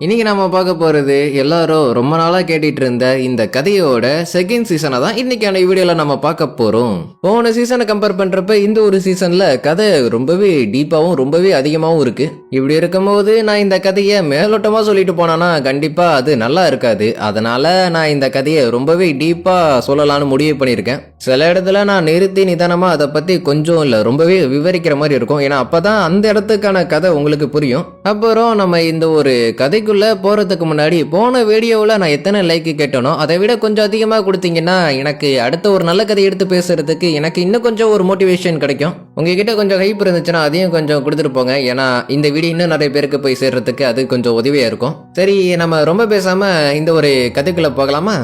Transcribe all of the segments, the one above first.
இன்னைக்கு நாம பார்க்க போறது எல்லாரும் ரொம்ப நாளா கேட்டுட்டு இருந்த இந்த கதையோட செகண்ட் சீசனை தான் இன்னைக்கான வீடியோல நம்ம பார்க்க போறோம். போன சீசனை கம்பேர் பண்றப்ப இந்த ஒரு சீசன்ல கதை ரொம்பவே டீப்பாவும் ரொம்பவே அதிகமாவும் இருக்கு. இப்படி இருக்கும்போது நான் இந்த கதையை மேலோட்டமா சொல்லிட்டு போனானா கண்டிப்பா அது நல்லா இருக்காது. அதனால நான் இந்த கதையை ரொம்பவே டீப்பா சொல்லலாம்னு முடிவு பண்ணியிருக்கேன். சில இடத்துல நான் நிறுத்தி நிதானமா அதை பத்தி கொஞ்சம் இல்ல ரொம்பவே விவரிக்கிற மாதிரி இருக்கும். ஏன்னா அப்பதான் அந்த இடத்துக்கான கதை உங்களுக்கு புரியும். அப்புறம் நம்ம இந்த ஒரு கதைக்குள்ள போறதுக்கு முன்னாடி போன வீடியோவில் நான் எத்தனை லைக் கேட்டனோ அதை விட கொஞ்சம் அதிகமாக கொடுத்தீங்கன்னா எனக்கு அடுத்த ஒரு நல்ல கதை எடுத்து பேசுறதுக்கு எனக்கு இன்னும் கொஞ்சம் ஒரு மோட்டிவேஷன் கிடைக்கும். உங்ககிட்ட கொஞ்சம் ஹைப் இருந்துச்சுன்னா அதையும் கொஞ்சம் கொடுத்துட்டு போங்க. ஏன்னா இந்த வீடியோ இன்னும் நிறைய பேருக்கு போய் சேர்றதுக்கு அது கொஞ்சம் உதவியா இருக்கும். சரி, நம்ம ரொம்ப பேசாம இந்த ஒரு கதைக்குள்ள போகலாமா?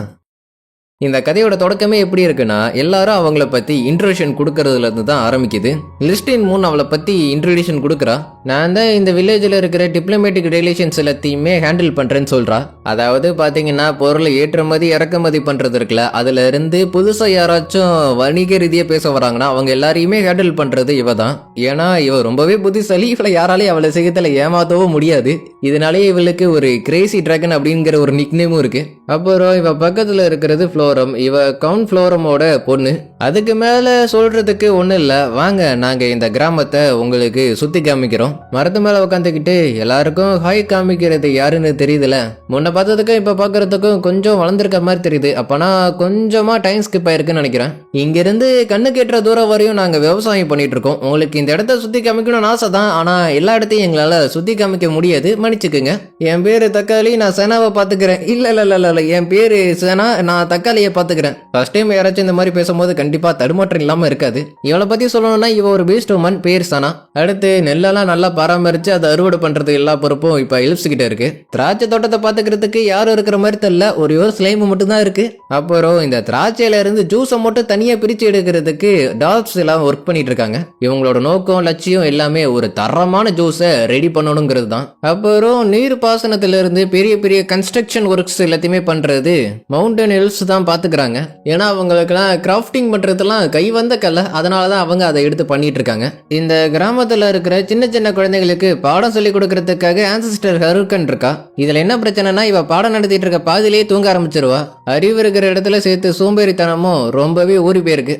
இந்த கதையோட தொடக்கமே எப்படி இருக்குன்னா, எல்லாரும் அவங்கள பத்தி இன்ட்ரோடக்ஷன் கொடுக்கறதுல இருந்து தான் ஆரம்பிக்குது. லிஸ்டின் மூன் அவளை பத்தி இன்ட்ரோடக்ஷன் கொடுக்குறா. நான் தான் இந்த வில்லேஜில் இருக்கிற டிப்ளமேட்டிக் ரிலேஷன்ஸ் எல்லாத்தையுமே ஹேண்டில் பண்றேன்னு சொல்றா. அதாவது பாத்தீங்கன்னா பொருளை ஏற்றுமதி இறக்குமதி பண்றது இருக்குல்ல, அதுல இருந்து புதுசா யாராச்சும் வணிக ரீதியா பேச வராங்கன்னா அவங்க எல்லாரையுமே ஹேண்டில் பண்றது இவ தான். ஏன்னா இவ ரொம்பவே புத்திசாலி. இவளை யாராலையும் அவளை செய்யத்துல ஏமாத்தவும் முடியாது. இதனாலேயே இவளுக்கு ஒரு கிரேசி டிராகன் அப்படிங்கிற ஒரு நிக்நேமும் இருக்கு. அப்புறம் இவ பக்கத்துல இருக்கிறது ஃப்ளோரம். இவ கவுண்ட் ஃப்ளோரமோட பொண்ணு. அதுக்கு மேல சொல்றதுக்கு ஒண்ணும் இல்ல. வாங்க நாங்க இந்த கிராமத்தை உங்களுக்கு சுத்தி காமிக்கிறோம். மரத்து மேல உட்காந்துக்கிட்டு எல்லாருக்கும் ஹாய் காமிக்கிறது யாருன்னு தெரியுதுல. முன்ன பார்த்ததுக்கும் இப்ப பாக்குறதுக்கும் கொஞ்சம் வளர்ந்துருக்க மாதிரி தெரியுது. அப்பனா கொஞ்சமா டைம் ஸ்கிப் ஆயிருக்குன்னு நினைக்கிறேன். இங்கிருந்து கண்ணு கேட்டுற தூரம் வரையும் நாங்க விவசாயம் பண்ணிட்டு இருக்கோம். உங்களுக்கு இந்த இடத்த சுத்தி காமிக்கணும்னு ஆசை தான். ஆனா எல்லா இடத்தையும் எங்களால சுத்தி காமிக்க முடியாது, மன்னிச்சுக்குங்க. என் பேரு தக்காளி, நான் சேனாவை பாத்துக்கிறேன். இல்ல இல்ல இல்ல இல்ல என் பேரு சேனா, நான் தக்காளியை பாத்துக்கிறேன். ஃபர்ஸ்ட் டைம் யாராச்சும் இந்த மாதிரி பேசும்போது கண்டிப்பா தடுமாற்றம் இல்லாம இருக்காது. இவளை பத்தி சொல்லணும்னா இவ ஒரு பெஸ்ட் உமன், பேர் சனா. அடுத்து நெல்லெல்லாம் நல்லா பராமரிச்சு அதை அறுவடை பண்றது எல்லா பொறுப்பும் இப்ப எலிப்ஸ் கிட்ட இருக்கு. திராட்சை தோட்டத்தை பாத்துக்கிறதுக்கு யாரும் இருக்கிற மாதிரி தெரியல, ஒரு ஸ்லைம் மட்டும் தான் இருக்கு. அப்புறம் இந்த திராட்சையில இருந்து ஜூஸை மட்டும் தனியா பிரிச்சு எடுக்கிறதுக்கு டாப்ஸ் எல்லாம் ஒர்க் பண்ணிட்டு இருக்காங்க. இவங்களோட நோக்கம் லட்சியம் எல்லாமே ஒரு தரமான ஜூஸை ரெடி பண்ணணுங்கிறது தான். அப்புறம் நீர் பாசனத்துல இருந்து பெரிய பெரிய கன்ஸ்ட்ரக்ஷன் ஒர்க்ஸ் எல்லாத்தையுமே பண்றது மவுண்டன் ஹில்ஸ் தான் பாத்துக்கிறாங்க. ஏன்னா அவங்களுக்குலாம் கிராஃப்டிங் பண்றதுலாம் கை வந்த கலை. அதனாலதான் அவங்க அதை எடுத்து பண்ணிட்டு இருக்காங்க. இந்த கிராமத்துல இருக்கிற சின்ன சின்ன குழந்தைகளுக்கு பாடம் சொல்லி கொடுக்கறதுக்காக ஆன்சிஸ்டர் ஹருக்கன் இருக்கா. இதுல என்ன பிரச்சனைனா இவ பாடம் நடத்திட்டு இருக்க பாதிலேயே தூங்க ஆரம்பிச்சிருவா. அறிவு இருக்கிற இடத்துல சேர்த்து சோம்பேறித்தனமும் ரொம்பவே ஊறி போயிருக்கு.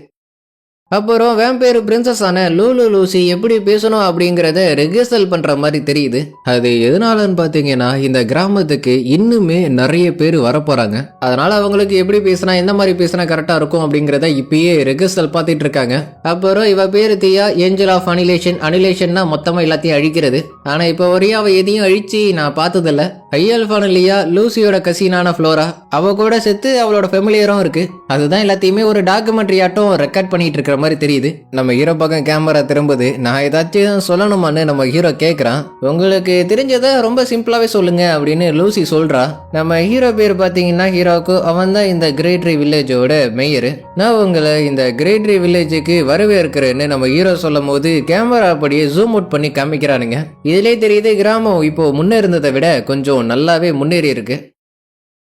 அப்புறம் வேம்பேர் பிரின்சஸ் ஆன லூலு லூசி எப்படி பேசணும் அப்படிங்கறத ரிஹர்சல் பண்ற மாதிரி தெரியுது. அது எதனாலன்னு பாத்தீங்கன்னா இந்த கிராமத்துக்கு இன்னுமே நிறைய பேர் வரப்போறாங்க. அதனால அவங்களுக்கு எப்படி பேசினா எந்த மாதிரி பேசினா கரெக்டா இருக்கும் அப்படிங்கறத இப்பயே ரிஹர்சல் பார்த்துட்டு இருக்காங்க. அப்புறம் இவ பேரு தியா, ஏஞ்சல் ஆஃப் அனிலேஷன். அனிலேஷன்னா மொத்தமா எல்லாத்தையும் அழிக்கிறது. ஆனா இப்ப வரையும் அவ எதையும் அழிச்சு நான் பார்த்ததில்ல. ஐயல்பானலியா லூசியோட கசினான ஃப்ளோரா, அவ கூட செத்து அவளோட ஃபெமிலியரும் இருக்கு. அதுதான் எல்லாத்தையுமே ஒரு டாக்குமெண்ட்ரி ஆட்டம் ரெக்கார்ட் பண்ணிட்டு இருக்கிற மாதிரி தெரியுது. நம்ம ஹீரோ பக்கம் கேமரா திரும்புது. நான் ஏதாச்சும் சொல்லணுமான்னு நம்ம ஹீரோ கேட்கறான். உங்களுக்கு தெரிஞ்சதை ரொம்ப சிம்பிளாவே சொல்லுங்க அப்படின்னு லூசி சொல்றா. நம்ம ஹீரோ பேர் பாத்தீங்கன்னா ஹீரோக்கு, அவன் தான் இந்த கிரேட்ரி வில்லேஜோட மேயர். நான் உங்களை இந்த கிரேட்ரி வில்லேஜுக்கு வரவேற்கிறேன்னு நம்ம ஹீரோ சொல்லும் போது கேமரா அப்படியே ஜூம் அவுட் பண்ணி காமிக்கிறானுங்க. இதுலயே தெரியுது கிராமம் இப்போ முன்னே இருந்ததை விட கொஞ்சம் நல்லாவே முன்னேறி இருக்கு.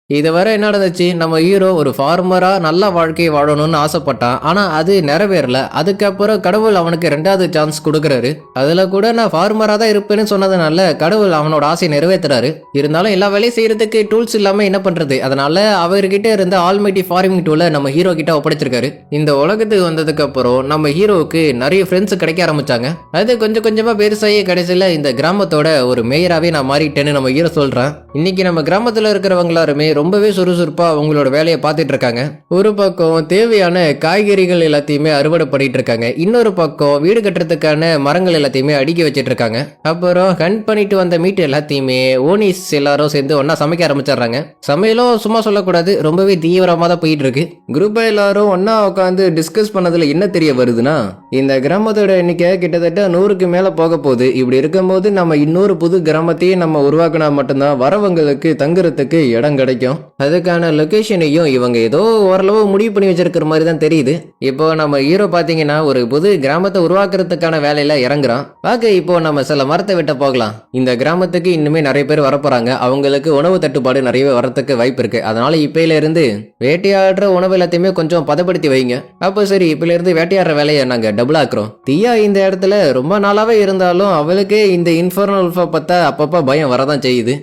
இதுவரை என்ன நடந்துச்சு, நம்ம ஹீரோ ஒரு ஃபார்மரா நல்ல வாழ்க்கையை வாழணும்னு ஆசைப்பட்டான். ஆனா அது நிறைவேறல. அதுக்கப்புறம் கடவுள் அவனுக்கு 2வது சான்ஸ் கொடுக்கறாரு. அதுல கூட நான் ஃபார்மரா தான் இருப்பேன்னு சொன்னதுனால கடவுள் அவனோட ஆசையை நிறைவேற்றுறாரு. இருந்தாலும் எல்லா வேலையும் செய்யறதுக்கு டூல்ஸ் இல்லாம என்ன பண்றது? அதனால அவர்கிட்ட இருந்த ஆல்மைட்டி ஃபார்மிங் டூலை நம்ம ஹீரோ கிட்ட ஒப்படைச்சிருக்காரு. இந்த உலகத்துக்கு வந்ததுக்கு அப்புறம் நம்ம ஹீரோவுக்கு நிறைய ஃப்ரெண்ட்ஸ் கிடைக்க ஆரம்பிச்சாங்க. அது கொஞ்சம் கொஞ்சமா பெருசாகி கடைசியில இந்த கிராமத்தோட ஒரு மேயராவே நான் மாறிட்டேன்னு நம்ம ஹீரோ சொல்றான். இன்னைக்கு நம்ம கிராமத்துல இருக்கிறவங்க எல்லாருமே ரொம்பவே சுறுசுறுப்பா அவங்களோட வேலையை பார்த்துட்டு இருக்காங்க. ஒரு பக்கம் தேவையான காய்கறிகள் எல்லாத்தையுமே அறுவடை பண்ணிட்டு இருக்காங்க. இன்னொரு பக்கம் வீடு கட்டுறதுக்கான மரங்கள் எல்லாத்தையுமே அடுக்கி வச்சிட்டு இருக்காங்க. அப்புறம் ஹண்ட் பண்ணிட்டு வந்த மீட் எல்லாத்தையுமே ஓனிஸ் எல்லாரும் சேர்ந்து ஒன்னா சமைக்க ஆரம்பிச்சிடுறாங்க. சமையலும் சும்மா சொல்லக்கூடாது, ரொம்பவே தீவிரமா தான் போயிட்டு இருக்கு. குரூப்பா எல்லாரும் ஒன்னா உட்காந்து டிஸ்கஸ் பண்ணதுல என்ன தெரிய வருதுன்னா, இந்த கிராமத்தோட எண்ணிக்கை கிட்டத்தட்ட 100க்கு மேல போக போகுது. இப்படி இருக்கும்போது நம்ம இன்னொரு புது கிராமத்தையே நம்ம உருவாக்கினா மட்டும்தான் வரவங்களுக்கு தங்குறதுக்கு இடம் கிடைக்கும். அதுக்கான லொகேஷனையும் இவங்க ஏதோ ஓரளவு முடிவு பண்ணி வச்சிருக்கிற மாதிரி தான் தெரியுது. இப்போ நம்ம ஹீரோ பாத்தீங்கன்னா ஒரு புது கிராமத்தை உருவாக்குறதுக்கான வேலையில இறங்குறான். பார்க்க இப்போ நம்ம சில மரத்தை விட்ட போகலாம். இந்த கிராமத்துக்கு இன்னுமே நிறைய பேர் வரப்போறாங்க. அவங்களுக்கு உணவு தட்டுப்பாடு நிறையவே வரத்துக்கு வாய்ப்பு இருக்கு. அதனால இப்பையில இருந்து வேட்டையாடுற உணவு எல்லாத்தையுமே கொஞ்சம் பதப்படுத்தி வைங்க. அப்போ சரி, இப்பையில இருந்து வேட்டையாடுற வேலையை நாங்க டபுள் ஆக்குறோம். தியா இந்த இடத்துல ரொம்ப நாளாவே இருந்தாலும் அவளுக்கே இந்த இன்ஃபர்னல் உல்ஃபை பார்த்தா அப்பப்ப பயம் வரதான் செய்யுது.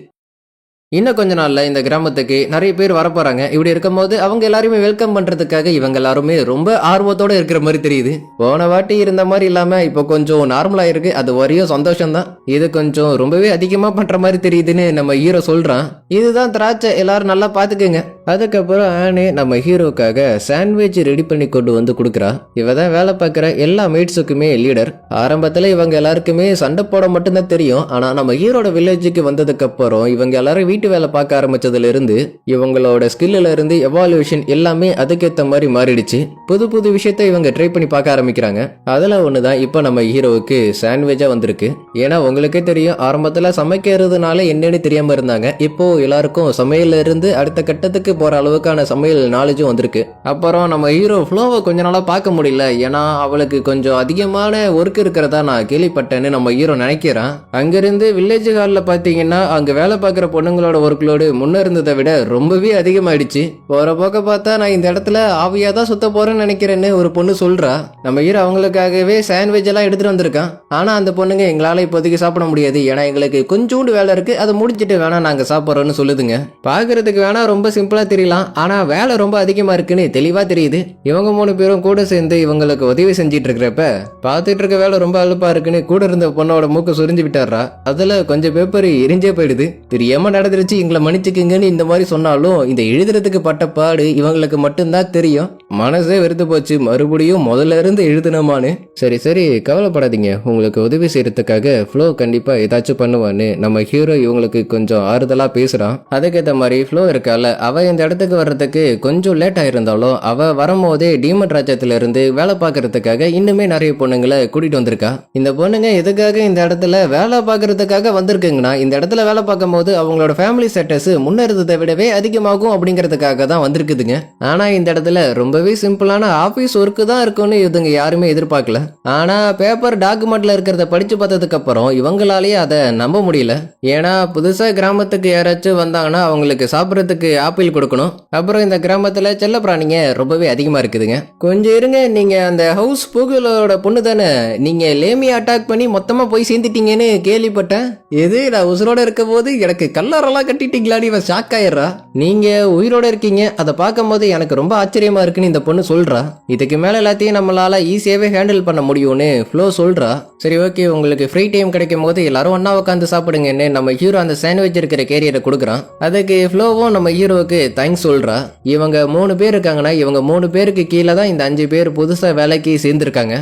இன்னும் கொஞ்ச நாள்ல இந்த கிராமத்துக்கு நிறைய பேர் வரப்போறாங்க. இப்படி இருக்கும்போது அவங்க எல்லாருமே வெல்கம் பண்றதுக்காக இவங்க எல்லாருமே ரொம்ப ஆர்வத்தோட இருக்கிற மாதிரி தெரியுது. போன வாட்டி இருந்த மாதிரி இல்லாம இப்போ கொஞ்சம் நார்மலா இருக்கு. அது வரையும் சந்தோஷம் தான். இது கொஞ்சம் ரொம்பவே அதிகமா பண்ற மாதிரி தெரியுதுன்னு நம்ம ஹீரோ சொல்றான். இதுதான் திராட்சை, எல்லாரும் நல்லா பாத்துக்குங்க. அதுக்கப்புறம் ஆனே நம்ம ஹீரோக்காக சாண்ட்விச் ரெடி பண்ணி கொண்டு வந்து கொடுக்குறா. இவ தான் வேலை பார்க்குற எல்லா மேட்ஸுக்குமே லீடர். ஆரம்பத்தில் இவங்க எல்லாருக்குமே சண்டை போட மட்டும்தான் தெரியும். ஆனால் நம்ம ஹீரோட வில்லேஜுக்கு வந்ததுக்கு அப்புறம் இவங்க எல்லாரும் வீட்டு வேலை பார்க்க ஆரம்பிச்சதுல இருந்து இவங்களோட ஸ்கில்ல இருந்து எவாலுவேஷன் எல்லாமே அதுக்கேற்ற மாதிரி மாறிடுச்சு. புது புது விஷயத்த இவங்க ட்ரை பண்ணி பார்க்க ஆரம்பிக்கிறாங்க. அதில் ஒன்று தான் இப்போ நம்ம ஹீரோவுக்கு சாண்ட்விச்சாக வந்திருக்கு. ஏன்னா உங்களுக்கே தெரியும், ஆரம்பத்தில் சமைக்கிறதுனால என்னன்னு தெரியாமல் இருந்தாங்க. இப்போ எல்லாருக்கும் சமையல்ல இருந்து அடுத்த கட்டத்துக்கு போற அளவுக்கான சமையல் நாலேஜும் வந்திருக்கு. அப்புறம் நம்ம ஹீரோ ஃப்ளோவை கொஞ்ச நாளா பார்க்க முடியல. ஏன்னா அவளுக்கு கொஞ்சம் அதிகமான ஒர்க் இருக்கிறதா நான் கேள்விப்பட்டேன்னு நம்ம ஹீரோ நினைக்கிறான். அங்கிருந்து வில்லேஜ் ஹாலில் பார்த்தீங்கன்னா அங்க வேலை பார்க்குற பொண்ணுங்களோட ஒர்க்லோடு முன்ன இருந்ததை விட ரொம்பவே அதிகமாயிடுச்சு. போற போக்க பார்த்தா நான் இந்த இடத்துல ஆவியா தான் சுத்த போறேன்னு நினைக்கிறேன்னு ஒரு பொண்ணு சொல்றா. நம்ம ஹீரோ அவங்களுக்காகவே சாண்ட்விச் எல்லாம் எடுத்துட்டு வந்திருக்கான். ஆனா அந்த பொண்ணுங்க எங்களால இப்போதைக்கு சாப்பிட முடியாது, ஏன்னா எங்களுக்கு கொஞ்சோண்டு வேலை இருக்கு, அதை முடிச்சிட்டு வேணா நாங்க சாப்பிட்றோம்னு சொல்லுதுங்க. பாக்குறதுக்கு வேணா ரொம்ப சிம்பிளா தெரியலாம், ஆனா வேலை ரொம்ப அதிகமா இருக்குன்னு தெளிவா தெரியுது. இவங்க 3 பேரும் கூட சேர்ந்து இவங்களுக்கு உதவி செஞ்சிட்டு இருக்கிறப்ப பார்த்துட்டு இருக்க வேலை ரொம்ப அலுப்பா இருக்குன்னு கூட இருந்த பொண்ணோட மூக்க சுரிஞ்சு விட்டாரா. அதுல கொஞ்சம் பேப்பர் எரிஞ்சே போயிடுது. தெரியாம நடந்துருச்சு, எங்களை மன்னிச்சுக்குங்கன்னு இந்த மாதிரி சொன்னாலும் இந்த எழுதுறதுக்கு பட்ட பாடு இவங்களுக்கு மட்டும்தான் தெரியும். மனசே வெறுத்து போச்சு, மறுபடியும் முதல்ல இருந்து எழுதுனமான்னு. சரி சரி கவலைப்படாதீங்க, உங்களுக்கு உதவி செய்யறதுக்காக ஃப்ளோ கண்டிப்பா ஏதாச்சும் பண்ணுவான்னு நம்ம ஹீரோ இவங்களுக்கு கொஞ்சம் ஆறுதலா பேசுறான். அதுக்கேற்ற மாதிரி ஃப்ளோ இருக்கால, அவ இந்த இடத்துக்கு வர்றதுக்கு கொஞ்சம் லேட் ஆயிருந்தாலும் அவ வரும்போதே டீமன் ராஜ்யத்துல இருந்து வேலை பார்க்கறதுக்காக இன்னுமே நிறைய பொண்ணுங்களை கூட்டிட்டு வந்திருக்கா. இந்த பொண்ணுங்க எதுக்காக இந்த இடத்துல வேலை பார்க்கறதுக்காக வந்திருக்குங்கன்னா, இந்த இடத்துல வேலை பார்க்கும் போது அவங்களோட ஃபேமிலி ஸ்டேட்டஸ் முன்ன இருந்ததை விடவே அதிகமாகும் அப்படிங்கிறதுக்காக தான் வந்திருக்குதுங்க. ஆனா இந்த இடத்துல ரொம்பவே சிம்பிளான ஆபீஸ் ஒர்க்கு தான் இருக்கும்னு இதுங்க யாருமே எதிர்பார்க்கல. ஆனா பேப்பர் டாக்குமெண்ட்ல இருக்கிறத படிச்சு பார்த்ததுக்கு அப்புறம் இவங்களாலேயே அதை நம்ப முடியல. ஏன்னா புதுசா கிராமத்துக்கு யாராச்சும் வந்தாங்கன்னா அவங்களுக்கு சாப்பிட்றதுக்கு ஆப்பிள் கொடுக்கணும். அப்புறம் இந்த கிராமத்துல செல்ல பிராணிங்க ரொம்பவே அதிகமா இருக்குதுங்க. கொஞ்சம் இருங்க, நீங்க அந்த ஹவுஸ் பூகுலோட பொண்ணு தானே, நீங்க லேமி அட்டாக் பண்ணி மொத்தமா போய் சேர்ந்துட்டீங்கன்னு கேள்விப்பட்டேன். எது நான் உசுரோட இருக்க போது எனக்கு கல்லறெல்லாம் கட்டிட்டீங்களாடி இவன் ஷாக் ஆயிடுறா. நீங்க உயிரோட இருக்கீங்க, அதை பார்க்கும் போது எனக்கு ரொம்ப ஆச்சரியமா இருக்குன்னு இந்த பொண்ணு சொல்றா. இதுக்கு மேல எல்லாத்தையும் நம்மளால ஈஸியாவே ஹேண்டில் பண்ண முடியும்னு ஃப்ளோ சொல்றா. சரி ஓகே, உங்களுக்கு ஃப்ரீ டைம் கிடைக்கும் போது எல்லாரும் ஒன்னா உட்காந்து சாப்பிடுங்கன்னு நம்ம ஹீரோ அந்த சாண்ட்விச் இருக்கிற கேரியரை கொடுக்குறான். அதுக்கு ஃப்ளோவும் நம்ம ஹீரோவுக்கு தேங்க்ஸ் சொல்றா. இவங்க 3 பேர் இருக்காங்கன்னா இவங்க 3 பேருக்கு கீழே தான் இந்த 5 பேர் புதுசா வேலைக்கு சேர்ந்திருக்காங்க.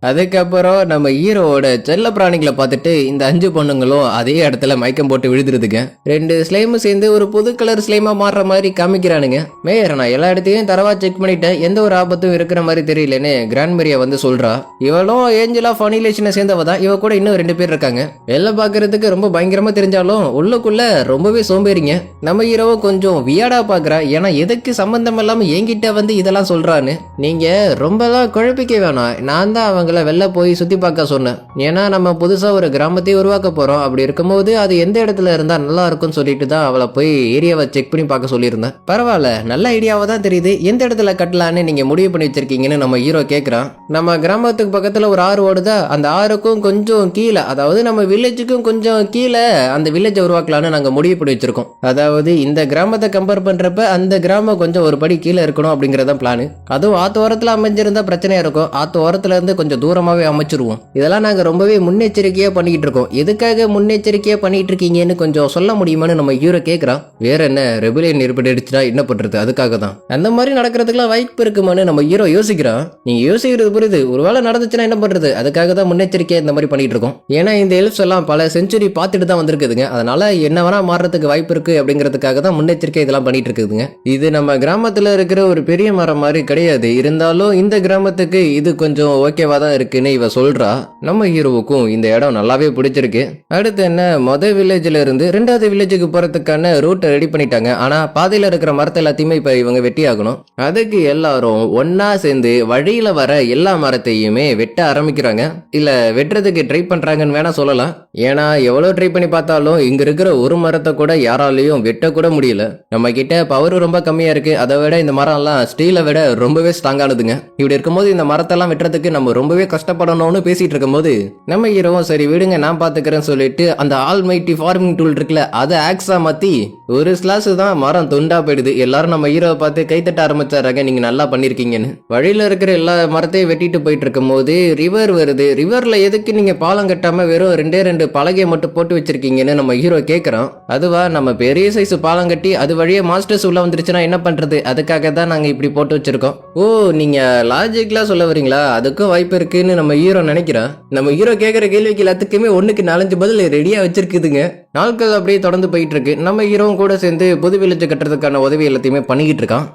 அதுக்கப்புறம் நம்ம ஹீரோவோட செல்ல பிராணிகளை பார்த்துட்டு இந்த 5 பொண்ணுங்களும் அதே இடத்துல மயக்கம் போட்டு விழுதுருதுங்க. 2 ஸ்லைமும் சேர்ந்து ஒரு புது கலர் ஸ்லைமா மாறுற மாதிரி காமிக்கிறானுங்க. மேயர், நான் எல்லா இடத்தையும் தரவா செக் பண்ணிட்டேன், எந்த ஒரு ஆபத்தும் இருக்கிற மாதிரி தெரியலன்னு கிராண்ட்மேரியா வந்து சொல்றா. இவளும் ஏஞ்சல் ஆஃப் அனிலேஷனை சேர்ந்தவ தான். இவ கூட இன்னும் 2 பேர் இருக்காங்க. எல்லாம் பாக்குறதுக்கு ரொம்ப பயங்கரமா தெரிஞ்சாலும் உள்ளுக்குள்ள ரொம்பவே சோம்பேறிங்க. நம்ம ஹீரோவை கொஞ்சம் வியாடா பாக்குறா. ஏன்னா எதுக்கு சம்பந்தம் இல்லாம என்கிட்ட வந்து இதெல்லாம் சொல்றான்னு. நீங்க ரொம்பலாம் குழப்பிக்க வேணாம், நான் தான் அவங்க வெளில போய் சுத்தி பார்க்க சொன்னேன். ஏன்னா நம்ம புதுசா ஒரு கிராமத்தை உருவாக்க போறோம். அப்படி இருக்கும்போது அது எந்த இடத்துல இருந்தா நல்லா இருக்கும்னு சொல்லிட்டு தான் அவளை போய் ஏரியாவை செக் பண்ணி பார்க்க சொல்லியிருந்தேன். பரவாயில்ல, நல்ல ஐடியாவா தான் தெரியுது. எந்த இடத்துல கட்டலான்னு நீங்க முடிவு பண்ணி வச்சிருக்கீங்கன்னு நம்ம ஹீரோ கேட்கிறான். நம்ம கிராமத்துக்கு பக்கத்துல ஒரு ஆறு ஓடுதா, அந்த ஆறுக்கும் கொஞ்சம் கீழே, அதாவது நம்ம வில்லேஜுக்கும் கொஞ்சம் கீழே அந்த வில்லேஜை உருவாக்கலான்னு நாங்க முடிவு பண்ணி வச்சிருக்கோம். அதாவது இந்த கிராமத்தை கம்பேர் பண்றப்ப அந்த கிராமம் கொஞ்சம் ஒரு படி கீழே இருக்கணும் அப்படிங்கறத பிளான். அதுவும் ஆத்து ஓரத்துல அமைஞ்சிருந்தா பிரச்சனையா இருக்கும். ஆத்து ஓரத்துல இருந்து கொஞ்சம் தூரமாவே அமைச்சிருவோம். இதெல்லாம் நாங்க ரொம்பவே முன்னெச்சரிக்கையா பண்ணிட்டு இருக்கோம். எதுக்காக முன்னெச்சரிக்கையா பண்ணிட்டு இருக்கீங்கன்னு கொஞ்சம் சொல்ல முடியுமான்னு நம்ம ஹீரோ கேட்கறான். வேற என்ன, ரெபலியன் ஏற்பட்டுடுச்சுனா என்ன பண்றது, அதுக்காக தான். அந்த மாதிரி நடக்கிறதுக்குலாம் வாய்ப்பு இருக்குமான்னு நம்ம ஹீரோ யோசிக்கிறான். நீங்க யோசிக்கிறது புரியுது, ஒருவேளை நடந்துச்சுன்னா என்ன பண்றது, அதுக்காக தான் முன்னெச்சரிக்கையா இந்த மாதிரி பண்ணிட்டு இருக்கோம். ஏன்னா இந்த எல்ஃப்ஸ் எல்லாம் பல செஞ்சுரி பார்த்துட்டு தான் வந்திருக்குதுங்க. அதனால என்ன வேணா மாறுறதுக்கு வாய்ப்பு இருக்கு அப்படிங்கிறதுக்காக தான் முன்னெச்சரிக்கை இதெல்லாம் பண்ணிட்டு இருக்குதுங்க. இது நம்ம கிராமத்துல இருக்கிற ஒரு பெரிய மரம் மாதிரி கிடையாது. இருந்தாலும் இந்த கிராமத்துக்கு இது கொஞ்சம் ஓகேவா தான் இருக்குன்னு இவ சொல்றா. நம்ம ஹீரோவுக்கும் இந்த இடம் நல்லாவே பிடிச்சிருக்கு. அடுத்து என்ன, முதல் வில்லேஜ்ல இருந்து 2வது வில்லேஜுக்கு போறதுக்கான ரூட்டை ரெடி பண்ணிட்டாங்க. ஆனா பாதையில இருக்கிற மரத்தை எல்லாத்தையுமே இப்ப இவங்க வெட்டி ஆகணும். அதுக்கு எல்லாரும் ஒன்னா சேர்ந்து வழியில வர எல்லா மரத்தையுமே வெட்ட ஆரம்பிக்கிறாங்க. இல்ல வெட்டுறதுக்கு ட்ரை பண்றாங்கன்னு வேணா சொல்லலாம். ஏன்னா எவ்வளவு ட்ரை பண்ணி பார்த்தாலும் இங்க இருக்கிற ஒரு மரத்தை கூட யாராலையும் வெட்ட கூட முடியல. நம்ம கிட்ட பவர் ரொம்ப கம்மியா இருக்கு. அதை விட இந்த மரம் எல்லாம் ஸ்டீலை விட ரொம்பவே ஸ்ட்ராங்கானதுங்க. இப்படி இருக்கும்போது இந்த மரத்தெல்லாம் வெட்டுறதுக்கு நம்ம ரொம்ப ரொம்பவே கஷ்டப்படணும்னு பேசிட்டு இருக்கும்போது நம்ம ஹீரோவும் சரி விடுங்க நான் பாத்துக்கிறேன்னு சொல்லிட்டு அந்த ஆல்மைட்டி ஃபார்மிங் டூல் இருக்குல்ல அதை ஆக்ஸா மாத்தி ஒரு ஸ்லாஸ் தான் மரம் துண்டா போயிடுது. எல்லாரும் நம்ம ஹீரோவை பார்த்து கைத்தட்ட ஆரம்பிச்சாராங்க, நீங்க நல்லா பண்ணிருக்கீங்கன்னு. வழியில இருக்கிற எல்லா மரத்தையும் வெட்டிட்டு போயிட்டு இருக்கும் போது ரிவர் வருது. ரிவர்ல எதுக்கு நீங்க பாலம் கட்டாம வெறும் ரெண்டு பலகையை மட்டும் போட்டு வச்சிருக்கீங்கன்னு நம்ம ஹீரோ கேக்குறோம். அதுவா நம்ம பெரிய சைஸ் பாலம் கட்டி அது வழியே மாஸ்டர்ஸ் உள்ள வந்துருச்சுன்னா என்ன பண்றது, அதுக்காக தான் நாங்க இப்படி போட்டு வச்சிருக்கோம். ஓ நீங்க லாஜிக்லாம் சொல்ல வரீங்களா, அதுக்கும் வாய்ப்பு இருக்குன்னு நம்ம ஹீரோ நினைக்கிறோம். நம்ம ஹீரோ கேட்கிற கேள்விக்கு எல்லாத்துக்குமே 1க்கு 4 பதில் ரெடியா வச்சிருக்குதுங்க. நாட்கள் அப்படியே தொடர்ந்து போயிட்டு இருக்கு. நம்ம ஹீரோவும் கூட சேர்ந்து புது வில்லேஜ் கட்டுறதுக்கான உதவி எல்லாத்தையுமே பண்ணிக்கிட்டு இருக்கான்.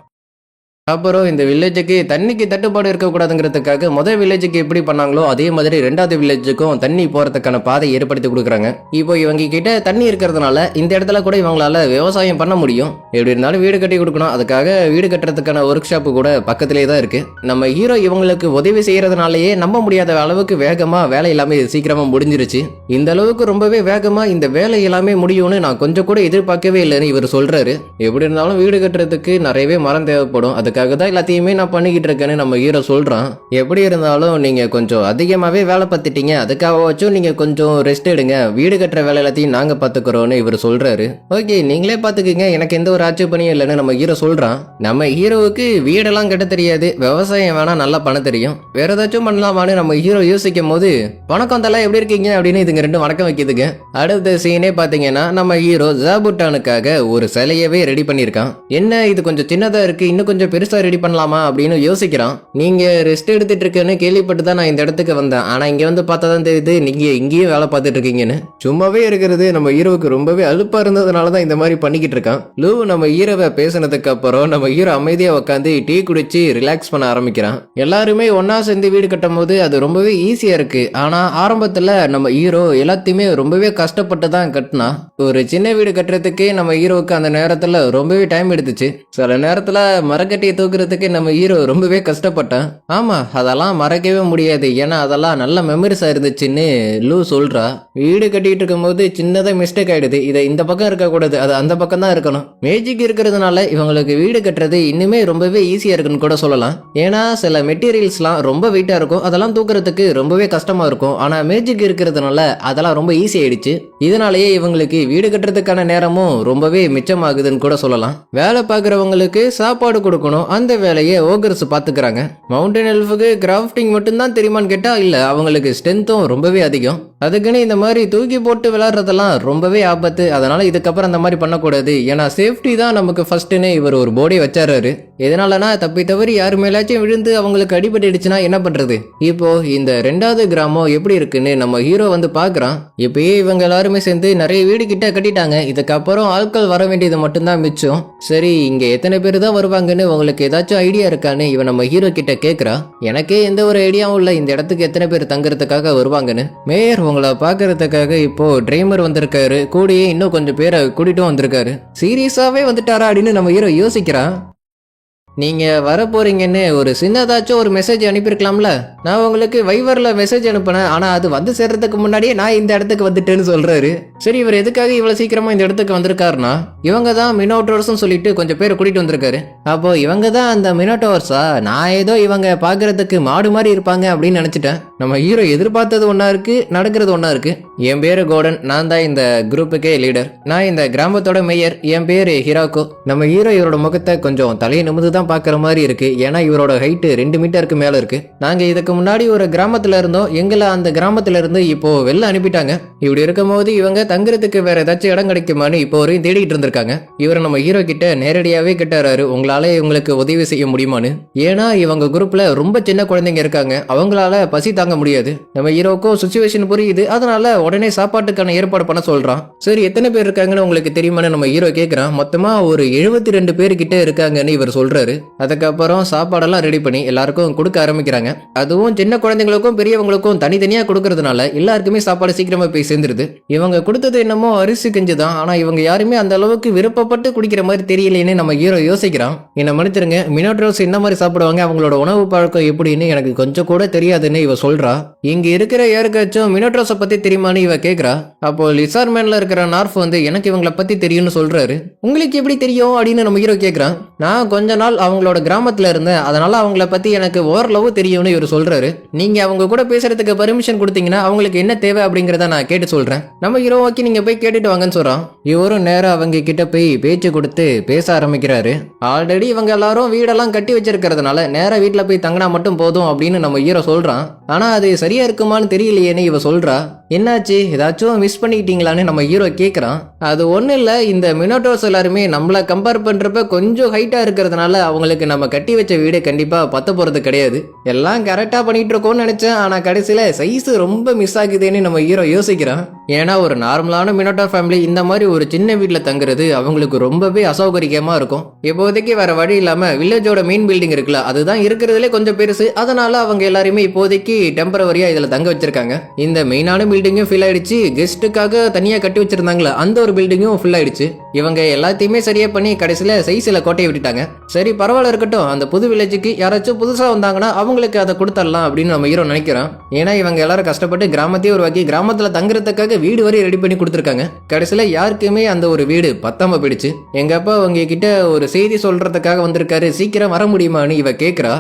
அப்புறம் இந்த வில்லேஜுக்கு தண்ணிக்கு தட்டுப்பாடு இருக்கக்கூடாதுங்கிறதுக்காக முதல் வில்லேஜுக்கு எப்படி பண்ணாங்களோ அதே மாதிரி 2வது வில்லேஜுக்கும் தண்ணி போறதுக்கான பாதை ஏற்படுத்தி கொடுக்குறாங்க. இப்போ இவங்க கிட்ட தண்ணி இருக்கிறதுனால இந்த இடத்துல கூட இவங்களால விவசாயம் பண்ண முடியும். எப்படி இருந்தாலும் வீடு கட்டி கொடுக்கணும், அதுக்காக வீடு கட்டுறதுக்கான ஒர்க் ஷாப்பு கூட பக்கத்திலே தான் இருக்கு. நம்ம ஹீரோ இவங்களுக்கு உதவி செய்யறதுனாலயே நம்ப முடியாத அளவுக்கு வேகமா வேலை எல்லாமே சீக்கிரமா முடிஞ்சிருச்சு. இந்த அளவுக்கு ரொம்பவே வேகமா இந்த வேலை எல்லாமே முடியும்னு நான் கொஞ்சம் கூட எதிர்பார்க்கவே இல்லைன்னு இவர் சொல்றாரு. எப்படி இருந்தாலும் வீடு கட்டுறதுக்கு நிறையவே மரம் தேவைப்படும், அதுக்காக தான் எல்லாத்தையுமே நான் பண்ணிக்கிட்டு இருக்கேன்னு நம்ம ஹீரோ சொல்றான். எப்படி இருந்தாலும் நீங்க கொஞ்சம் அதிகமாவே வேலை பார்த்துட்டீங்க, அதுக்காகவாச்சும் நீங்க கொஞ்சம் ரெஸ்ட் எடுங்க, வீடு கட்டுற வேலை எல்லாத்தையும் நாங்க பாத்துக்கிறோம்னு இவர் சொல்றாரு. ஓகே நீங்களே பாத்துக்கீங்க, எனக்கு எந்த ஒரு ஆட்சேபனையும் இல்லைன்னு நம்ம ஹீரோ சொல்றான். நம்ம ஹீரோவுக்கு வீடெல்லாம் கட்ட தெரியாது, விவசாயம் வேணா நல்லா பண்ண தெரியும், வேற ஏதாச்சும் பண்ணலாமான்னு நம்ம ஹீரோ யோசிக்கும் போது வணக்கம் தலை எப்படி இருக்கீங்க அப்படின்னு இதுங்க 2 வணக்கம் வைக்கிதுங்க. அடுத்த சீனே பாத்தீங்கன்னா நம்ம ஹீரோ ஜாபுட்டானுக்காக ஒரு சிலையவே ரெடி பண்ணிருக்கான். என்ன இது கொஞ்சம் சின்னதா இருக்கு, இன்னும் கொஞ்சம் பெருசா ரெடி பண்ணலாமா அப்படின்னு யோசிக்கிறான். நீங்க ரெஸ்ட் எடுத்துட்டு இருக்கேன்னு கேள்விப்பட்டு தான் நான் இந்த இடத்துக்கு வந்தேன், ஆனா இங்க வந்து பார்த்தா தான் தெரியுது நீங்க இங்கேயும் வேலை பார்த்துட்டு இருக்கீங்கன்னு. சும்மாவே இருக்கிறது நம்ம ஹீரோவுக்கு ரொம்பவே அலுப்பா இருந்ததுனால தான் இந்த மாதிரி பண்ணிக்கிட்டு இருக்கான். லூ நம்ம ஹீரோவை பேசினதுக்கு அப்புறம் நம்ம ஹீரோ அமைதியா உட்காந்து டீ குடிச்சு ரிலாக்ஸ் பண்ண ஆரம்பிக்கிறான். எல்லாருமே ஒன்னா சேர்ந்து வீடு கட்டும் போது அது ரொம்பவே ஈஸியா இருக்கு, ஆனா ஆரம்பத்துல நம்ம ஹீரோ எல்லாத்தையுமே ரொம்பவே கஷ்டப்பட்டு தான் கட்டினா. ஒரு சின்ன வீடு கட்டுறதுக்கே நம்ம ஹீரோவுக்கு அந்த நேரத்துல ரொம்பவே டைம் எடுத்துச்சு. சில நேரத்துல மரக்கட்டியை தூக்குறதுக்கு நம்ம ஹீரோ ரொம்பவே கஷ்டப்பட்டான். ஆமா அதெல்லாம் மறக்கவே முடியாது, ஏன்னா அதெல்லாம் நல்ல மெமரிஸா இருந்துச்சுன்னு லூ சொல்றா. வீடு கட்டிட்டு இருக்கும் போது சின்னதா மிஸ்டேக் ஆயிடுது, இதை இந்த பக்கம் இருக்க கூடாது, அது அந்த பக்கம் தான் இருக்கணும். மேஜிக் இருக்கிறதுனால இவங்களுக்கு வீடு கட்டுறது இன்னுமே ரொம்பவே ஈஸியா இருக்குன்னு கூட சொல்லலாம். ஏன்னா சில மெட்டீரியல்ஸ்லாம் ரொம்ப வெயிட்டா இருக்கும், அதெல்லாம் தூக்குறதுக்கு ரொம்பவே கஷ்டமா இருக்கும். ஆனா மேஜிக் இருக்கிறதுனால அதெல்லாம் ரொம்ப ஈஸி ஆயிடுச்சு. இதனாலேயே இவங்களுக்கு வீடு கட்டுறதுக்கான நேரமும் ரொம்பவே மிச்சமாகுதுன்னு கூட சொல்லலாம். வேலை பார்க்குறவங்களுக்கு சாப்பாடு கொடுக்கணும், அந்த வேலையை ஓகர்ஸ் பாத்துக்கிறாங்க. மவுண்டன் எல்ஃபுக்கு கிராஃப்டிங் மட்டும்தான் தெரியுமான்னு கேட்டா இல்ல, அவங்களுக்கு ஸ்ட்ரென்த்தும் ரொம்பவே அதிகம். அதுக்குன்னு இந்த மாதிரி தூக்கி போட்டு விளையாடுறதெல்லாம் ரொம்பவே ஆபத்து, அதனால இதுக்கப்புறம் அந்த மாதிரி பண்ணக்கூடாது, ஏன்னா சேஃப்டி தான் நமக்கு ஃபர்ஸ்ட்னு இவர் ஒரு போர்டே வச்சாரு. எதனாலனா தப்பி தவறி யாரு மேலாச்சும் விழுந்து அவங்களுக்கு அடிபட்டுடுச்சுன்னா என்ன பண்றது. இப்போ இந்த 2வது கிராமம் எப்படி இருக்குன்னு நம்ம ஹீரோ வந்து பாக்குறான். இப்பயே இவங்க எல்லாருமே சேர்ந்து நிறைய வீடு கிட்ட கட்டிட்டாங்க, இதுக்கப்புறம் ஆட்கள் வர வேண்டியது மட்டும்தான் மிச்சம். சரி இங்க எத்தனை பேர் தான் வருவாங்கன்னு உங்களுக்கு ஏதாச்சும் ஐடியா இருக்கான்னு இவன் நம்ம ஹீரோ கிட்ட கேக்குறா. எனக்கே எந்த ஒரு ஐடியாவும் இல்ல இந்த இடத்துக்கு எத்தனை பேர் தங்குறதுக்காக வருவாங்கன்னு. மேயர் உங்களை பாக்குறதுக்காக இப்போ டிரைமர் வந்திருக்காரு, கூடயே இன்னும் கொஞ்சம் பேரை கூட்டிட்டும் வந்திருக்காரு. சீரியஸாவே வந்துட்டாரா அப்படின்னு நம்ம ஹீரோ யோசிக்கிறான். நீங்க வர போறீங்கன்னு ஒரு சின்னதாச்சும் ஒரு மெசேஜ் அனுப்பியிருக்கலாம்ல, நான் உங்களுக்கு வைவர்ல மெசேஜ் அனுப்பினேன், ஆனா அது வந்து சேர்றதுக்கு முன்னாடியே நான் இந்த இடத்துக்கு வந்துட்டேன்னு சொல்றாரு. சரி இவர் எதுக்காக இவ்வளவு சீக்கிரமா இந்த இடத்துக்கு வந்திருக்காருன்னா இவங்க தான் மினோட்டோர்ஸ் சொல்லிட்டு கொஞ்சம் பேரை கூட்டிட்டு வந்திருக்காரு. அப்போ இவங்க தான் அந்த மினோட்டோர்ஸா, நான் ஏதோ இவங்க பாக்குறதுக்கு மாடு மாதிரி இருப்பாங்க அப்படின்னு நினைச்சிட்டேன். நம்ம ஹீரோ எதிர்பார்த்தது ஒன்னா இருக்கு, நடக்கிறது ஒன்னா இருக்கு. என் பேரு கோடன், நான் தான் இந்த குரூப்புக்கே லீடர், நான் இந்த கிராமத்தோட மேயர், என் பேரு ஹிராக்கோ. நம்ம ஹீரோ இவரோட முகத்தை கொஞ்சம் தலையை நிமிந்து தான் பாக்குற மாதிரி இருக்கு, ஏன்னா இவரோட ஹைட் 2 மீட்டருக்கு மேல இருக்கு. நாங்க இதுக்கு முன்னாடி ஒரு கிராமத்துல இருந்தோம், எங்களை அந்த கிராமத்துல இருந்து இப்போ வெளில அனுப்பிட்டாங்க. இப்படி இருக்கும் போது இவங்க தங்குறதுக்கு வேற ஏதாச்சும் இடம் கிடைக்குமான்னு இப்போ வரையும் தேடிட்டு இருந்திருக்காங்க. இவர் நம்ம ஹீரோ கிட்ட நேரடியாவே கேட்டாரு, உங்களால இவங்களுக்கு உதவி செய்ய முடியுமான்னு. ஏன்னா இவங்க குரூப்ல ரொம்ப சின்ன குழந்தைங்க இருக்காங்க, அவங்களால பசி தாங்க முடியாது. நம்ம ஹீரோக்கும் சுச்சுவேஷன் புரியுது, அதனால உடனே சாப்பாட்டுக்கான ஏற்பாடு பண்ண சொல்றான். சரி எத்தனை பேர் இருக்காங்கன்னு உங்களுக்கு தெரியுமான்னு நம்ம ஹீரோ கேட்கிறான். மொத்தமா ஒரு 72 பேர் கிட்ட இருக்காங்கன்னு இவர் சொல்றாரு. அதுக்கப்புறம் சாப்பாடெல்லாம் ரெடி பண்ணி எல்லாருக்கும் கொடுக்க ஆரம்பிக்கிறாங்க. அதுவும் சின்ன குழந்தைங்களுக்கும் பெரியவங்களுக்கும் தனித்தனியா கொடுக்கறதுனால எல்லாருக்குமே சாப்பாடு சீக்கிரமா போய் சேர்ந்துருது. இவங்க கொடுத்தது என்னமோ அரிசி கஞ்சி தான், ஆனா இவங்க யாருமே அந்த அளவுக்கு விருப்பப்பட்டு குடிக்கிற மாதிரி தெரியலேன்னு நம்ம ஹீரோ யோசிக்கிறான். என்ன மன்னிச்சிருங்க, மினோட்ரோஸ் என்ன மாதிரி சாப்பிடுவாங்க, அவங்களோட உணவு பழக்கம் எப்படின்னு எனக்கு கொஞ்சம் கூட தெரியாதுன்னு இவ சொல்றா. இங்க இருக்கிற யாருக்காச்சும் மினோட்ரோஸை பத்தி தெரியுமான்னு இவ கேக்குறா. அப்போ லிசார்மேன்ல இருக்கிற நார்ஃப் வந்து எனக்கு இவங்களை பத்தி தெரியும்னு சொல்றாரு. உங்களுக்கு எப்படி தெரியும் அப்படின்னு நம்ம ஹீரோ கேக்குறான். நான் கொஞ்ச நாள் அவங்களோட கிராமத்துல இருந்தேன், அதனால அவங்கள பத்தி எனக்கு ஓரளவு தெரியும்னு இவர் சொல்றாரு. நீங்க அவங்க கூட பேசுறதுக்கு பர்மிஷன் கொடுத்தீங்கன்னா அவங்களுக்கு என்ன தேவை அப்படிங்கறத நான் கேட்டு சொல்றேன். நம்ம ஹீரோ ஓகே நீங்க போய் கேட்டுட்டு வாங்கன்னு சொல்றான். இவரும் நேரா அவங்க கிட்ட போய் பேச்சு கொடுத்து பேச ஆரம்பிக்கிறாரு. ஆல்ரெடி இவங்க எல்லாரும் வீடெல்லாம் கட்டி வச்சிருக்கிறதுனால நேரா வீட்டுல போய் தங்கினா மட்டும் போதும் அப்படின்னு நம்ம ஹீரோ சொல்றான். ஆனா அது சரியா இருக்குமான்னு தெரியலையேன்னு இவ சொல்றா. என்னாச்சு, ஏதாச்சும் மிஸ் பண்ணிக்கிட்டீங்களான்னு நம்ம ஹீரோ கேட்குறான். அது ஒன்றும் இல்லை, இந்த மினோட்டோர்ஸ் எல்லாருமே நம்மளை கம்பேர் பண்ணுறப்ப கொஞ்சம் ஹைட்டாக இருக்கிறதுனால அவங்களுக்கு நம்ம கட்டி வச்ச வீடு கண்டிப்பாக பத்த போகிறது கிடையாது. எல்லாம் கரெக்டாக பண்ணிகிட்டு இருக்கோம்னு நினச்சேன், ஆனால் கடைசியில் சைஸு ரொம்ப மிஸ் ஆகுதுன்னு நம்ம ஹீரோ யோசிக்கிறான். ஏன்னா ஒரு நார்மலான மினோட்டோர் ஃபேமிலி இந்த மாதிரி ஒரு சின்ன வீட்டில் தங்குறது அவங்களுக்கு ரொம்பவே அசௌகரியமாக இருக்கும். இப்போதைக்கு வேற வழி இல்லாமல் வில்லேஜோட மெயின் பில்டிங் இருக்குல்ல, அதுதான் இருக்கிறதுலே கொஞ்சம் பெருசு. அதனால அவங்க எல்லாருமே இப்போதைக்கு டெம்பரவரியாக இதில் தங்க வச்சிருக்காங்க. இந்த மெயினான பில்டிங்கும் ஃபில் ஆயிடுச்சு, கெஸ்ட்டுக்காக தனியா கட்டி வச்சிருந்தாங்களா அந்த ஒரு பில்டிங்கும் ஃபுல் ஆயிடுச்சு. இவங்க எல்லாத்தையுமே சரியா பண்ணி கடைசியில சைஸ்ல கோட்டையை விட்டுட்டாங்க. சரி பரவாயில்ல இருக்கட்டும், அந்த புது வில்லேஜுக்கு யாராச்சும் புதுசா வந்தாங்கன்னா அவங்களுக்கு அதை கொடுத்துடலாம் அப்படின்னு நம்ம ஹீரோ நினைக்கிறோம். ஏன்னா இவங்க எல்லாரும் கஷ்டப்பட்டு கிராமத்தையே உருவாக்கி கிராமத்துல தங்குறதுக்காக வீடு வரை ரெடி பண்ணி கொடுத்துருக்காங்க. கடைசியில யாருக்குமே அந்த ஒரு வீடு பத்தாம போயிடுச்சு. எங்க அப்பா அவங்க கிட்ட ஒரு செய்தி சொல்றதுக்காக வந்திருக்காரு, சீக்கிரம் வர முடியுமான்னு இவ கேட்கிறா.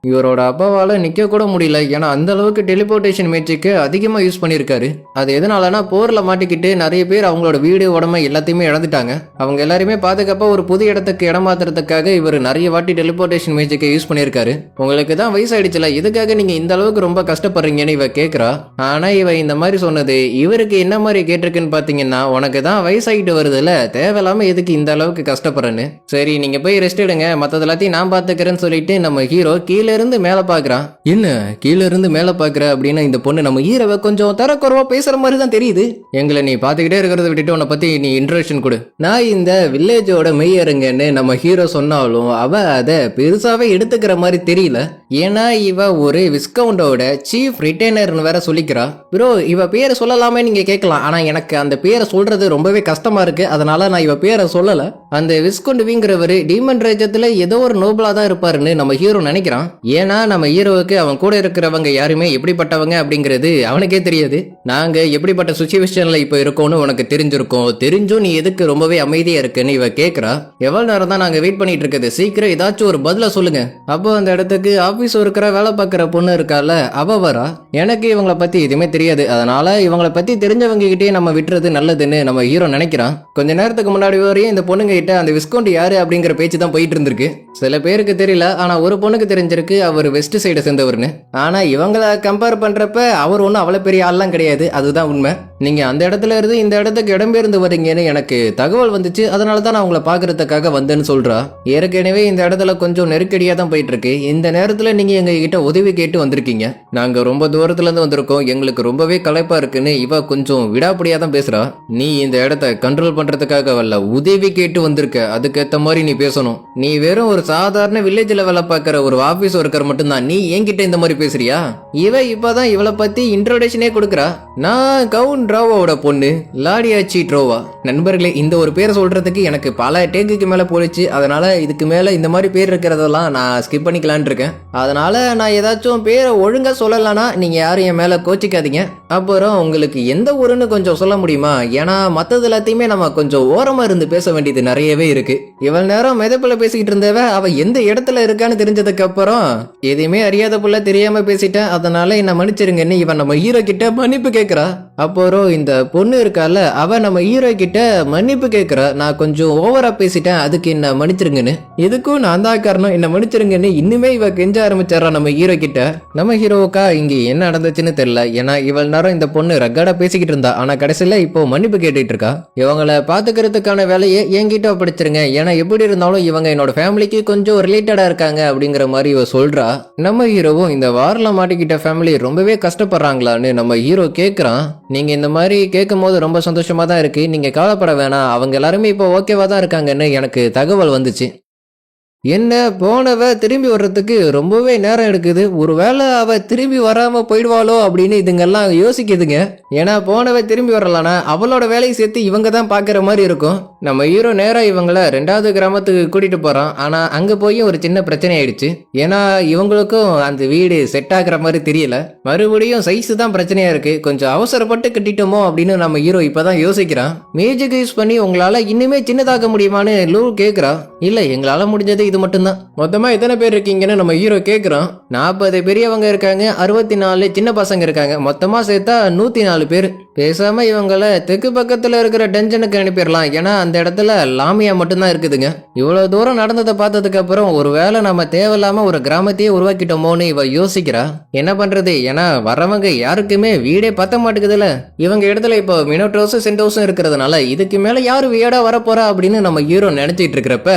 இவரோட அப்பாவால் நிற்க கூட முடியல, ஏன்னா அந்த அளவுக்கு டெலிபோர்டேஷன் மேஜிக்கு அதிகமாக யூஸ் பண்ணியிருக்காரு. அது எதனாலனா போரில் மாட்டிக்கிட்டு நிறைய பேர் அவங்களோட வீடு உடம்பு எல்லாத்தையுமே இழந்துட்டாங்க. அவங்க எல்லாருமே பாதுகாப்பாக ஒரு புது இடத்துக்கு இடம் மாத்துறதுக்காக இவர் நிறைய வாட்டி டெலிபோர்டேஷன் மேஜிக்கை யூஸ் பண்ணியிருக்காரு. உங்களுக்கு தான் வயசாயிடுச்சுல, இதுக்காக நீங்கள் இந்த அளவுக்கு ரொம்ப கஷ்டப்படுறீங்கன்னு இவ கேட்குறா. ஆனால் இவ இந்த மாதிரி சொன்னது இவருக்கு என்ன மாதிரி கேட்டிருக்குன்னு பார்த்தீங்கன்னா, உனக்கு தான் வயசாகிட்டு வருதுல்ல, தேவையில்லாமல் எதுக்கு இந்த அளவுக்கு கஷ்டப்படுறேன்னு. சரி நீங்கள் போய் ரெஸ்ட் எடுங்க, மற்றது எல்லாத்தையும் நான் பார்த்துக்கிறேன்னு சொல்லிட்டு நம்ம ஹீரோ கீழே இருந்து மேல பாக்குறான். என்ன கீழே இருந்து மேல பாக்குற அப்படின்னா இந்த பொண்ணு நம்ம ஹீரோவை கொஞ்சம் தரக்குறவா பேசுற மாதிரி தான் தெரியுது. எங்களை நீ பாத்துக்கிட்டே இருக்கிறத விட்டுட்டு உன்னை பத்தி நீ இன்ட்ரோடக்ஷன் கொடு. நான் இந்த வில்லேஜோட மெய்யருங்கன்னு நம்ம ஹீரோ சொன்னாலும் அவ அதை பெருசாவே எடுத்துக்கிற மாதிரி தெரியல. ஏன்னா இவ ஒரு விஸ்கவுண்டோட சீஃப் ரிட்டைனர்னு வேற சொல்லிக்கிறா. ப்ரோ இவ பேரை சொல்லலாமே நீங்க கேட்கலாம், ஆனா எனக்கு அந்த பேரை சொல்றது ரொம்பவே கஷ்டமா இருக்கு, அதனால நான் இவ பேரை சொல்லல. அந்த விஸ்கவுண்ட் விங்கிறவரு டீமன் ராஜ்யத்துல ஏதோ ஒரு நோபலா தான் இருப்பாருன்னு நம்ம ஹீரோ நினைக்கிறான். ஏன்னா நம்ம ஹீரோவுக்கு அவன் கூட இருக்கிறவங்க யாருமே எப்படிப்பட்டவங்க அப்படிங்கிறது அவனுக்கே தெரியாது. நாங்க எப்படிப்பட்ட சுச்சுவேஷன்ல இப்ப இருக்கோம்னு உனக்கு தெரிஞ்சிருக்கோம், தெரிஞ்சும் நீ எதுக்கு ரொம்பவே அமைதியா இருக்குன்னு இவ கேக்குறா. எவ்வளவு நேரம் தான் நாங்க வெயிட் பண்ணிட்டு இருக்குது, சீக்கிரம் ஏதாச்சும் ஒரு பதில சொல்லுங்க. அப்போ அந்த இடத்துக்கு ஆபீஸ் இருக்கிற வேலை பார்க்குற பொண்ணு இருக்கால அவ வரா. எனக்கு இவங்களை பத்தி எதுவுமே தெரியாது, அதனால இவங்களை பத்தி தெரிஞ்சவங்க கிட்டே நம்ம விட்டுறது நல்லதுன்னு நம்ம ஹீரோ நினைக்கிறான். கொஞ்ச நேரத்துக்கு முன்னாடி வரையும் இந்த பொண்ணுங்க கிட்ட அந்த விஸ்கவுண்ட் யாரு அப்படிங்கிற பேச்சு தான் போயிட்டு இருந்திருக்கு. சில பேருக்கு தெரியல, ஆனா ஒரு பொண்ணுக்கு தெரிஞ்சிருக்கு அவர் வெஸ்ட் சைடை சேர்ந்தவர்னு. ஆனா இவங்களை கம்பேர் பண்றப்ப அவர் ஒன்றும் அவ்வளவு பெரிய ஆள்லாம் கிடையாது, அதுதான் உண்மை. நீங்க அந்த இடத்துல இருந்து இந்த இடத்துக்கு இடம்பெயர்ந்து வரீங்கன்னு எனக்கு தகவல் வந்துச்சு, அதனால தான் நான் உங்களை பாக்குறதுக்காக வந்தேன்னு சொல்றா. ஏற்கனவே இந்த இடத்துல கொஞ்சம் நெருக்கடியா தான் போயிட்டு இருக்கு, இந்த நேரத்துல நீங்க எங்க கிட்ட உதவி கேட்டு வந்திருக்கீங்க. நாங்க ரொம்ப தூரத்துல இருந்து வந்திருக்கோம், எங்களுக்கு ரொம்பவே களைப்பா இருக்குன்னு இவ கொஞ்சம் விடாப்படியா தான் பேசுறா. நீ இந்த இடத்த கண்ட்ரோல் பண்றதுக்காக வரல, உதவி கேட்டு வந்திருக்க, அதுக்கேற்ற மாதிரி நீ பேசணும். நீ வெறும் ஒரு சாதாரண வில்லேஜ்ல வேலை பார்க்குற ஒரு ஆபீஸ் ஒர்க்கர் மட்டும்தான், நீ என்கிட்ட இந்த மாதிரி பேசுறியா? இவ இப்பதான் இவளை பத்தி இன்ட்ரோடக்ஷனே கொடுக்குறா. நான் கவுன் ட்ரோவோட பொண்ணு லாடியாச்சி ட்ரோவா. நண்பர்களே, இந்த ஒரு பேரை சொல்றதுக்கு எனக்கு பல டேக்குக்கு மேல போயிடுச்சு, அதனால இதுக்கு மேல இந்த மாதிரி பேர் இருக்கிறதெல்லாம் நான் ஸ்கிப் பண்ணிக்கலான் இருக்கேன். அதனால நான் ஏதாச்சும் பேரை ஒழுங்கா சொல்லலாம்னா நீங்க யாரும் என் மேல கோச்சிக்காதீங்க. அப்புறம் உங்களுக்கு எந்த ஊருன்னு கொஞ்சம் சொல்ல முடியுமா? ஏன்னா மற்றது எல்லாத்தையுமே நம்ம கொஞ்சம் ஓரமா இருந்து பேச வேண்டியது நிறையவே இருக்கு. இவள் நேரம் மெதப்புல பேசிக்கிட்டு இருந்தவ அவ எந்த இடத்துல இருக்கான்னு தெரிஞ்சதுக்கு அப்புறம் எதையுமே அறியாத புள்ள தெரியாம பேசிட்டேன், அதனால என்ன மன்னிச்சிருங்கன்னு இவன் நம்ம ஹீரோ கிட்ட மன்னிப்பு கேட்கிறா. அப்புறம் இந்த பொண்ணு இருக்கால அவ நம்ம ஹீரோ கிட்ட மன்னிப்பு கேட்கிறா. நான் கொஞ்சம் ஓவரா பேசிட்டேன், அதுக்கு என்ன மன்னிச்சிருங்கன்னு. இதுக்கும் நான் தான் காரணம், என்ன மன்னிச்சிருங்கன்னு இன்னுமே இவ கெஞ்ச ஆரம்பிச்சாரா நம்ம ஹீரோ கிட்ட. நம்ம ஹீரோவுக்கா இங்க என்ன நடந்துச்சுன்னு தெரியல, ஏன்னா இவள் நேரம் இந்த பொண்ணு ரக்கடா பேசிக்கிட்டு இருந்தா, ஆனா கடைசியில இப்போ மன்னிப்பு கேட்டுட்டு இருக்கா. இவங்களை பாத்துக்கிறதுக்கான வேலையை என்கிட்ட படிச்சிருங்க, ஏன்னா எப்படி இருந்தாலும் இவங்க என்னோட ஃபேமிலிக்கு கொஞ்சம் ரிலேட்டடா இருக்காங்க அப்படிங்கிற மாதிரி இவ சொல்றா. நம்ம ஹீரோவும் இந்த வார்ல மாட்டிக்கிட்ட ஃபேமிலி ரொம்பவே கஷ்டப்படுறாங்களான்னு நம்ம ஹீரோ கேட்குறான். நீங்க இந்த மாதிரி கேட்கும் போது ரொம்ப சந்தோஷமா தான் இருக்கு, நீங்க கவலைப்பட வேணாம், அவங்க எல்லாருமே இப்போ ஓகேவா தான் இருக்காங்கன்னு எனக்கு தகவல் வந்துச்சு. என்ன போனவ திரும்பி வர்றதுக்கு ரொம்பவே நேரம் எடுக்குது, ஒருவேளை அவ திரும்பி வராம போயிடுவாளோ அப்படின்னு இதுங்கெல்லாம் யோசிக்குதுங்க. ஏன்னா போனவ திரும்பி வரலானா அவளோட வேலையை சேர்த்து இவங்க தான் பாக்குற மாதிரி இருக்கும். நம்ம ஹீரோ நேரா இவங்கள 2வது கிராமத்துக்கு கூட்டிட்டு போறான். ஆனா அங்க போய் ஒரு சின்ன பிரச்சனை ஆயிடுச்சு. ஏன்னா இவங்களுக்கும் அந்த வீடு செட் ஆகுற மாதிரி தெரியல, மறுபடியும் சைஸ் தான் பிரச்சனையா இருக்கு. கொஞ்சம் அவசரப்பட்டு கட்டிட்டோமோ அப்படின்னு நம்ம ஹீரோ இப்பதான் யோசிக்கிறான். மேஜிக் யூஸ் பண்ணி உங்களால இன்னுமே சின்னதாக்க முடியுமான்னு லூ கேக்குறா. இல்ல எங்களால முடிஞ்சது இது மட்டும்தான். மொத்தமா எத்தனை பேர் இருக்கீங்கன்னு நம்ம ஹீரோ கேக்குறோம். 40 பெரியவங்க இருக்காங்க, 64 சின்ன பசங்க இருக்காங்க, மொத்தமா சேர்த்தா 104 பேர். பேசாம இவங்கள தெற்கு பக்கத்துல இருக்கிற டென்ஷனுக்கு அனுப்பிடலாம், ஏன்னா அந்த இடத்துல லாமியா மட்டும்தான் இருக்குதுங்க. இவ்வளவு தூரம் நடந்ததை பார்த்ததுக்கு அப்புறம் ஒருவேளை நம்ம தேவையில்லாம ஒரு கிராமத்தையே உருவாக்கிட்டோமோன்னு இவ யோசிக்கிறா. என்ன பண்றது, ஏன்னா வரவங்க யாருக்குமே வீடே பத்த மாட்டேங்குதுல. இவங்க இடத்துல இப்போ மினோட்ரோஸும் சென்டோஸும் இருக்கிறதுனால இதுக்கு மேல யாரு வீடா வரப்போறா அப்படின்னு நம்ம ஹீரோ நினைச்சிட்டு இருக்கிறப்ப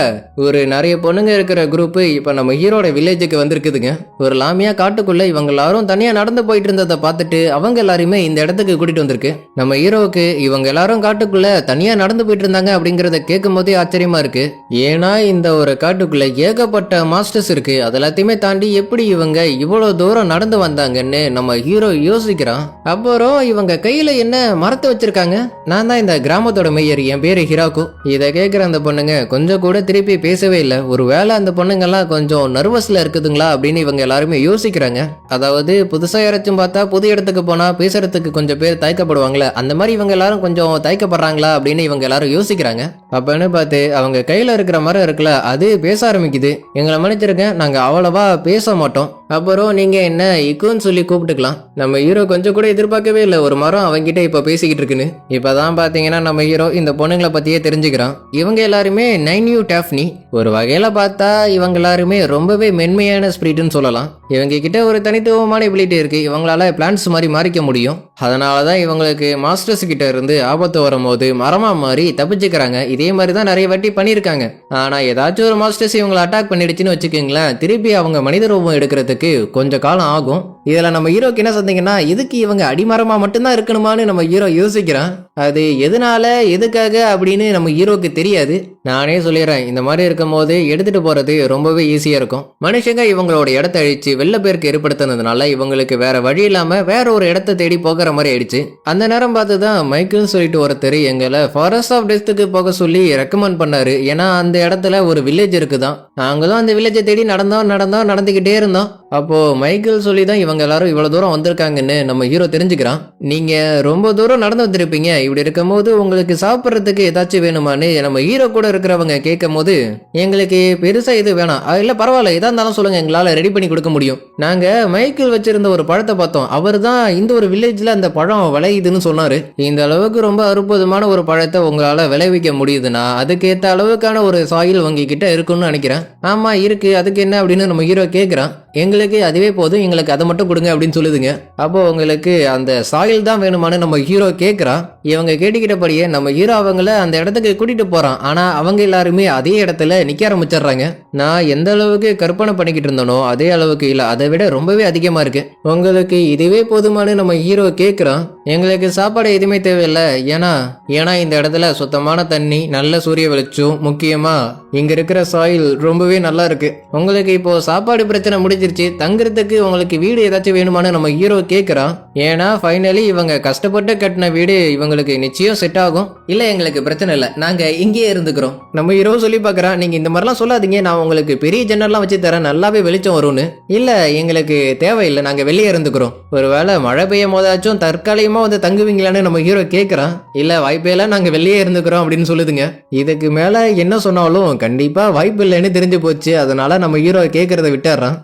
ஒரு நிறைய பொண்ணுங்க இருக்கிற குரூப் இப்ப நம்ம ஹீரோட வில்லேஜுக்கு வந்திருக்குதுங்க. ஒரு லாமியா காட்டுக்குள்ள இவங்க எல்லாரும் தனியா நடந்து போயிட்டு இருந்ததை பார்த்துட்டு அவங்க எல்லாருமே இந்த இடத்துக்கு கூட்டிட்டு வந்திருக்கு. நம்ம ஹீரோவுக்கு இவங்க எல்லாரும் காட்டுக்குள்ள தனியா நடந்து போயிட்டு இருந்தாங்க அப்படிங்கறத கேட்கும் போதே ஆச்சரியமா இருக்கு. ஏன்னா இந்த ஒரு காட்டுக்குள்ள ஏகப்பட்ட மாஸ்டர்ஸ் இருக்கு, அது எல்லாத்தையுமே தாண்டி எப்படி இவங்க இவ்வளவு தூரம் நடந்து வந்தாங்கன்னு நம்ம ஹீரோ யோசிக்கிறான். அப்புறம் இவங்க கையில என்ன மரத்தை வச்சிருக்காங்க. நான் தான் இந்த கிராமத்தோட மேயர், என் பேரு ஹிராக்கு. இதை கேட்கிற அந்த பொண்ணுங்க கொஞ்சம் கூட திருப்பி பேசவே இல்லை. ஒருவேளை அந்த பொண்ணுங்கெல்லாம் கொஞ்சம் நர்வஸ்ல இருக்குதுங்களா அப்படின்னு இவங்க எல்லாருமே யோசிக்கிறாங்க. அதாவது புதுசா யாராச்சும் பார்த்தா புது இடத்துக்கு போனா பேசுறதுக்கு கொஞ்சம் பேர் தயக்கப்படுவாங்களே, அந்த மாதிரி இவங்க எல்லாரும் கொஞ்சம் தயக்கப்படுறாங்களா அப்படின்னு இவங்க எல்லாரும் யோசிக்கிறாங்க. அப்பன்னு பார்த்து அவங்க கையில இருக்கிற மரம் இருக்குல்ல, அது பேச ஆரம்பிக்குது. எங்களை மன்னிச்சிருக்கேன், நாங்க அவ்வளவா பேச மாட்டோம். அப்புறம் நீங்க என்ன இக்குன்னு சொல்லி கூப்பிட்டுக்கலாம். நம்ம ஹீரோ கொஞ்சம் கூட எதிர்பார்க்கவே இல்லை ஒரு மரம் அவங்கிட்ட இப்ப பேசிக்கிட்டு இருக்குன்னு. இப்பதான் பாத்தீங்கன்னா நம்ம ஹீரோ இந்த பொண்ணுங்களை பத்தியே தெரிஞ்சுக்கிறான். இவங்க எல்லாருமே 9U டாஃப்னி. ஒரு வகையில பார்த்தா இவங்க எல்லாருமே ரொம்பவே மென்மையான ஸ்பிரிட்னு சொல்லலாம். இவங்க கிட்ட ஒரு தனித்துவமான எபிலிட்டி இருக்கு, இவங்களால பிளான்ஸ் மாதிரி மாறிக்க முடியும். அதனாலதான் இவங்களுக்கு மாஸ்டர்ஸ் கிட்ட இருந்து ஆபத்து வரும்போது மரமா மாறி தப்பிச்சுக்கிறாங்க. இதே மாதிரி தான் நிறைய வாட்டி பண்ணியிருக்காங்க. ஆனா ஏதாச்சும் ஒரு மாஸ்டர்ஸ் இவங்களை அட்டாக் பண்ணிடுச்சுன்னு வச்சுக்கோங்களேன், திருப்பி அவங்க மனித ரூபம் எடுக்கிறதுக்கு கொஞ்சம் காலம் ஆகும். இதுல நம்ம ஹீரோக்கு என்ன சொன்னீங்கன்னா, இதுக்கு இவங்க அடிமரமா மட்டும்தான் இருக்கணுமான்னு நம்ம ஹீரோ யோசிக்கிறான். அது எதனால எதுக்காக அப்படின்னு நம்ம ஹீரோக்கு தெரியாது. நானே சொல்லிடுறேன், இந்த மாதிரி இருக்கும் போது எடுத்துட்டு போறது ரொம்பவே ஈஸியா இருக்கும். மனுஷங்க இவங்களோட இடத்த அழிச்சு வெள்ள பேருக்கு ஏற்படுத்தினதுனால இவங்களுக்கு வேற வழி இல்லாம வேற ஒரு இடத்த தேடி போகிற மாதிரி ஆயிடுச்சு. அந்த நேரம் பார்த்துதான் மைக்கேல் சொல்லிட்டு ஒருத்தர் எங்களை ஃபாரஸ்ட் ஆஃப் டெஸ்ட்டுக்கு போக சொல்லி ரெக்கமெண்ட் பண்ணாரு. ஏன்னா அந்த இடத்துல ஒரு வில்லேஜ் இருக்குதான். நாங்களும் அந்த வில்லேஜை தேடி நடந்துகிட்டே இருந்தோம். அப்போ மைக்கேல் சொல்லி தான் இவங்க எல்லாரும் இவ்வளவு தூரம் வந்திருக்காங்கன்னு நம்ம ஹீரோ தெரிஞ்சுக்கிறான். நீங்க ரொம்ப தூரம் நடந்து வந்திருப்பீங்க, இப்படி இருக்கும் போது உங்களுக்கு சாப்பிட்றதுக்கு ஏதாச்சும் வேணுமான்னு நம்ம ஹீரோ கூட இருக்கிறவங்க கேட்கும் போது, எங்களுக்கு பெருசா இது வேணாம், இல்ல பரவாயில்ல எதா இருந்தாலும் சொல்லுங்க, எங்களால ரெடி பண்ணி கொடுக்க முடியும். நாங்க மைக்கேல் வச்சிருந்த ஒரு பழத்தை பார்த்தோம், அவர் தான் இந்த ஒரு வில்லேஜ்ல அந்த பழம் விளையுதுன்னு சொன்னாரு. இந்த அளவுக்கு ரொம்ப அற்புதமான ஒரு பழத்தை உங்களால விளைவிக்க முடியுதுன்னா அதுக்கேற்ற அளவுக்கான ஒரு சாயில் உங்ககிட்ட இருக்குன்னு நினைக்கிறேன். ஆமா இருக்கு, அதுக்கு என்ன அப்படின்னு நம்ம ஹீரோ கேட்கிறான். எங்களுக்கு அதுவே போதும், எங்களுக்கு அதை மட்டும் கொடுங்க அப்படின்னு சொல்லுதுங்க. அப்போ உங்களுக்கு அந்த சாயில் தான் வேணுமான்னு நம்ம ஹீரோ கேட்கிறான். இவங்க கேட்டுக்கிட்டபடியே நம்ம ஹீரோ அவங்கள அந்த இடத்துக்கு கூட்டிட்டு போறான். ஆனா அவங்க எல்லாருமே அதே இடத்துல நிக்க ஆரம்பிச்சிடுறாங்க. நான் எந்த அளவுக்கு கற்பனை பண்ணிக்கிட்டு இருந்தனோ அதே அளவுக்கு இல்ல, அதை விட ரொம்பவே அதிகமா இருக்கு. உங்களுக்கு இதுவே போதுமானு நம்ம ஹீரோ கேட்கிறான். எங்களுக்கு சாப்பாடு எதுவுமே தேவையில்லை, ஏன்னா இந்த இடத்துல சுத்தமான தண்ணி, நல்ல சூரிய வெளிச்சம், முக்கியமா இங்க இருக்கிற சாயில் ரொம்பவே நல்லா இருக்கு. உங்களுக்கு இப்போ சாப்பாடு பிரச்சனை முடிஞ்சிருச்சு, தங்குறதுக்கு உங்களுக்கு வீடு ஏதாச்சும் வேணுமான்னு நம்ம ஹீரோ கேட்கிறான். ஏன்னா ஃபைனலி இவங்க கஷ்டப்பட்டு கட்டின வீடு இவங்களுக்கு நிச்சயம் செட் ஆகும். இல்ல எங்களுக்கு பிரச்சனை இல்லை, நாங்க இங்கேயே இருந்துக்கிறோம். நம்ம ஹீரோ சொல்லி பாக்குறான், நீங்க இந்த மாதிரிலாம் சொல்லாதீங்க, நான் உங்களுக்கு பெரிய ஜன்னல்லாம் வச்சு தரேன், நல்லாவே வெளிச்சம் வரும்னு. இல்ல எங்களுக்கு தேவையில்லை, நாங்க வெளியே இருந்துக்கிறோம். ஒருவேளை மழை பெய்யும் போதாச்சும் தற்காலிகமா வந்து தங்குவீங்களான்னு நம்ம ஹீரோ கேட்கிறான். இல்ல வாய்ப்பையெல்லாம் நாங்க வெளியே இருந்துக்கிறோம் அப்படின்னு சொல்லுதுங்க. இதுக்கு மேல என்ன சொன்னாலும் கண்டிப்பா வாய்ப்பு இல்லைன்னு தெரிஞ்சு போச்சு. அதனால நம்ம ஹீரோ கேட்கறத விட்டுறான்.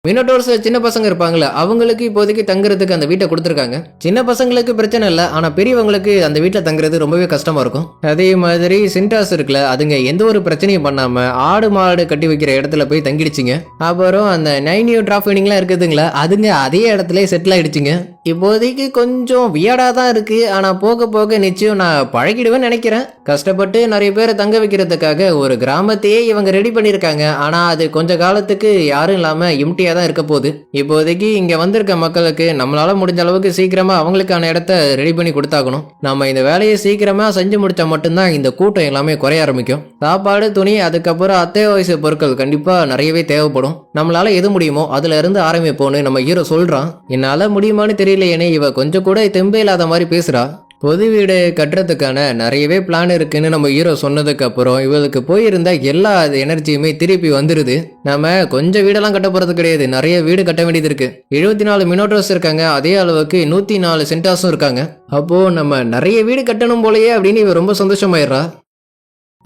மினோடோர்ஸ் சின்ன பசங்க இருப்பாங்களே, அவங்களுக்கு இப்போதைக்கு தங்குறதுக்கு அந்த வீட்டை கொடுத்துருக்காங்க. சின்ன பசங்களுக்கு பிரச்சனை இல்லை, ஆனா பெரியவங்களுக்கு அந்த வீட்டில் தங்குறது ரொம்பவே கஷ்டமா இருக்கும். அதே மாதிரி சின்டாஸ் இருக்குல்ல, அதுங்க எந்த ஒரு பிரச்சனையும் பண்ணாம ஆடு மாடு கட்டி வைக்கிற இடத்துல போய் தங்கிடுச்சுங்க. அப்புறம் அந்த 9U டிராஃபினிங்லாம் இருக்குதுங்களா, அதுங்க அதே இடத்துல செட்டில் ஆயிடுச்சுங்க. இப்போதைக்கு கொஞ்சம் வியடா தான் இருக்கு, ஆனா போக போக நிச்சயம் நான் பழகிடுவேன்னு நினைக்கிறேன். கஷ்டப்பட்டு நிறைய பேரை தங்க வைக்கிறதுக்காக ஒரு கிராமத்தையே இவங்க ரெடி பண்ணியிருக்காங்க. ஆனா அது கொஞ்ச காலத்துக்கு யாரும் இல்லாம எம்டியா தான் இருக்க போகுது. இப்போதைக்கு இங்க வந்திருக்க மக்களுக்கு நம்மளால முடிஞ்ச அளவுக்கு சீக்கிரமா அவங்களுக்கான இடத்த ரெடி பண்ணி கொடுத்தாக்கணும். நம்ம இந்த வேலையை சீக்கிரமா செஞ்சு முடிச்சா மட்டும்தான் இந்த கூட்டம் எல்லாமே குறைய ஆரம்பிக்கும். சாப்பாடு, துணி, அதுக்கப்புறம் அத்தியாவசிய பொருட்கள் கண்டிப்பா நிறையவே தேவைப்படும். நம்மளால எது முடியுமோ அதுல இருந்து ஆரம்பிப்போன்னு நம்ம ஹீரோ சொல்றான். என்னால முடியுமான்னு தெரியலையேன்னு இவ கொஞ்சம் கூட தெம்பே இல்லாத மாதிரி பேசுறா. பொது வீடு கட்டுறதுக்கான நிறையவே பிளான் இருக்குன்னு நம்ம ஹீரோ சொன்னதுக்கு அப்புறம் இவளுக்கு போயிருந்த எல்லா எனர்ஜியுமே திருப்பி வந்துருது. நம்ம கொஞ்சம் வீடெல்லாம் கட்ட போறது கிடையாது, நிறைய வீடு கட்ட வேண்டியது இருக்கு. 74 மினோட்ரோஸ் இருக்காங்க, அதே அளவுக்கு 104 சென்டாஸும் இருக்காங்க. அப்போ நம்ம நிறைய வீடு கட்டணும் போலயே அப்படின்னு இவ ரொம்ப சந்தோஷமாயிடுறா.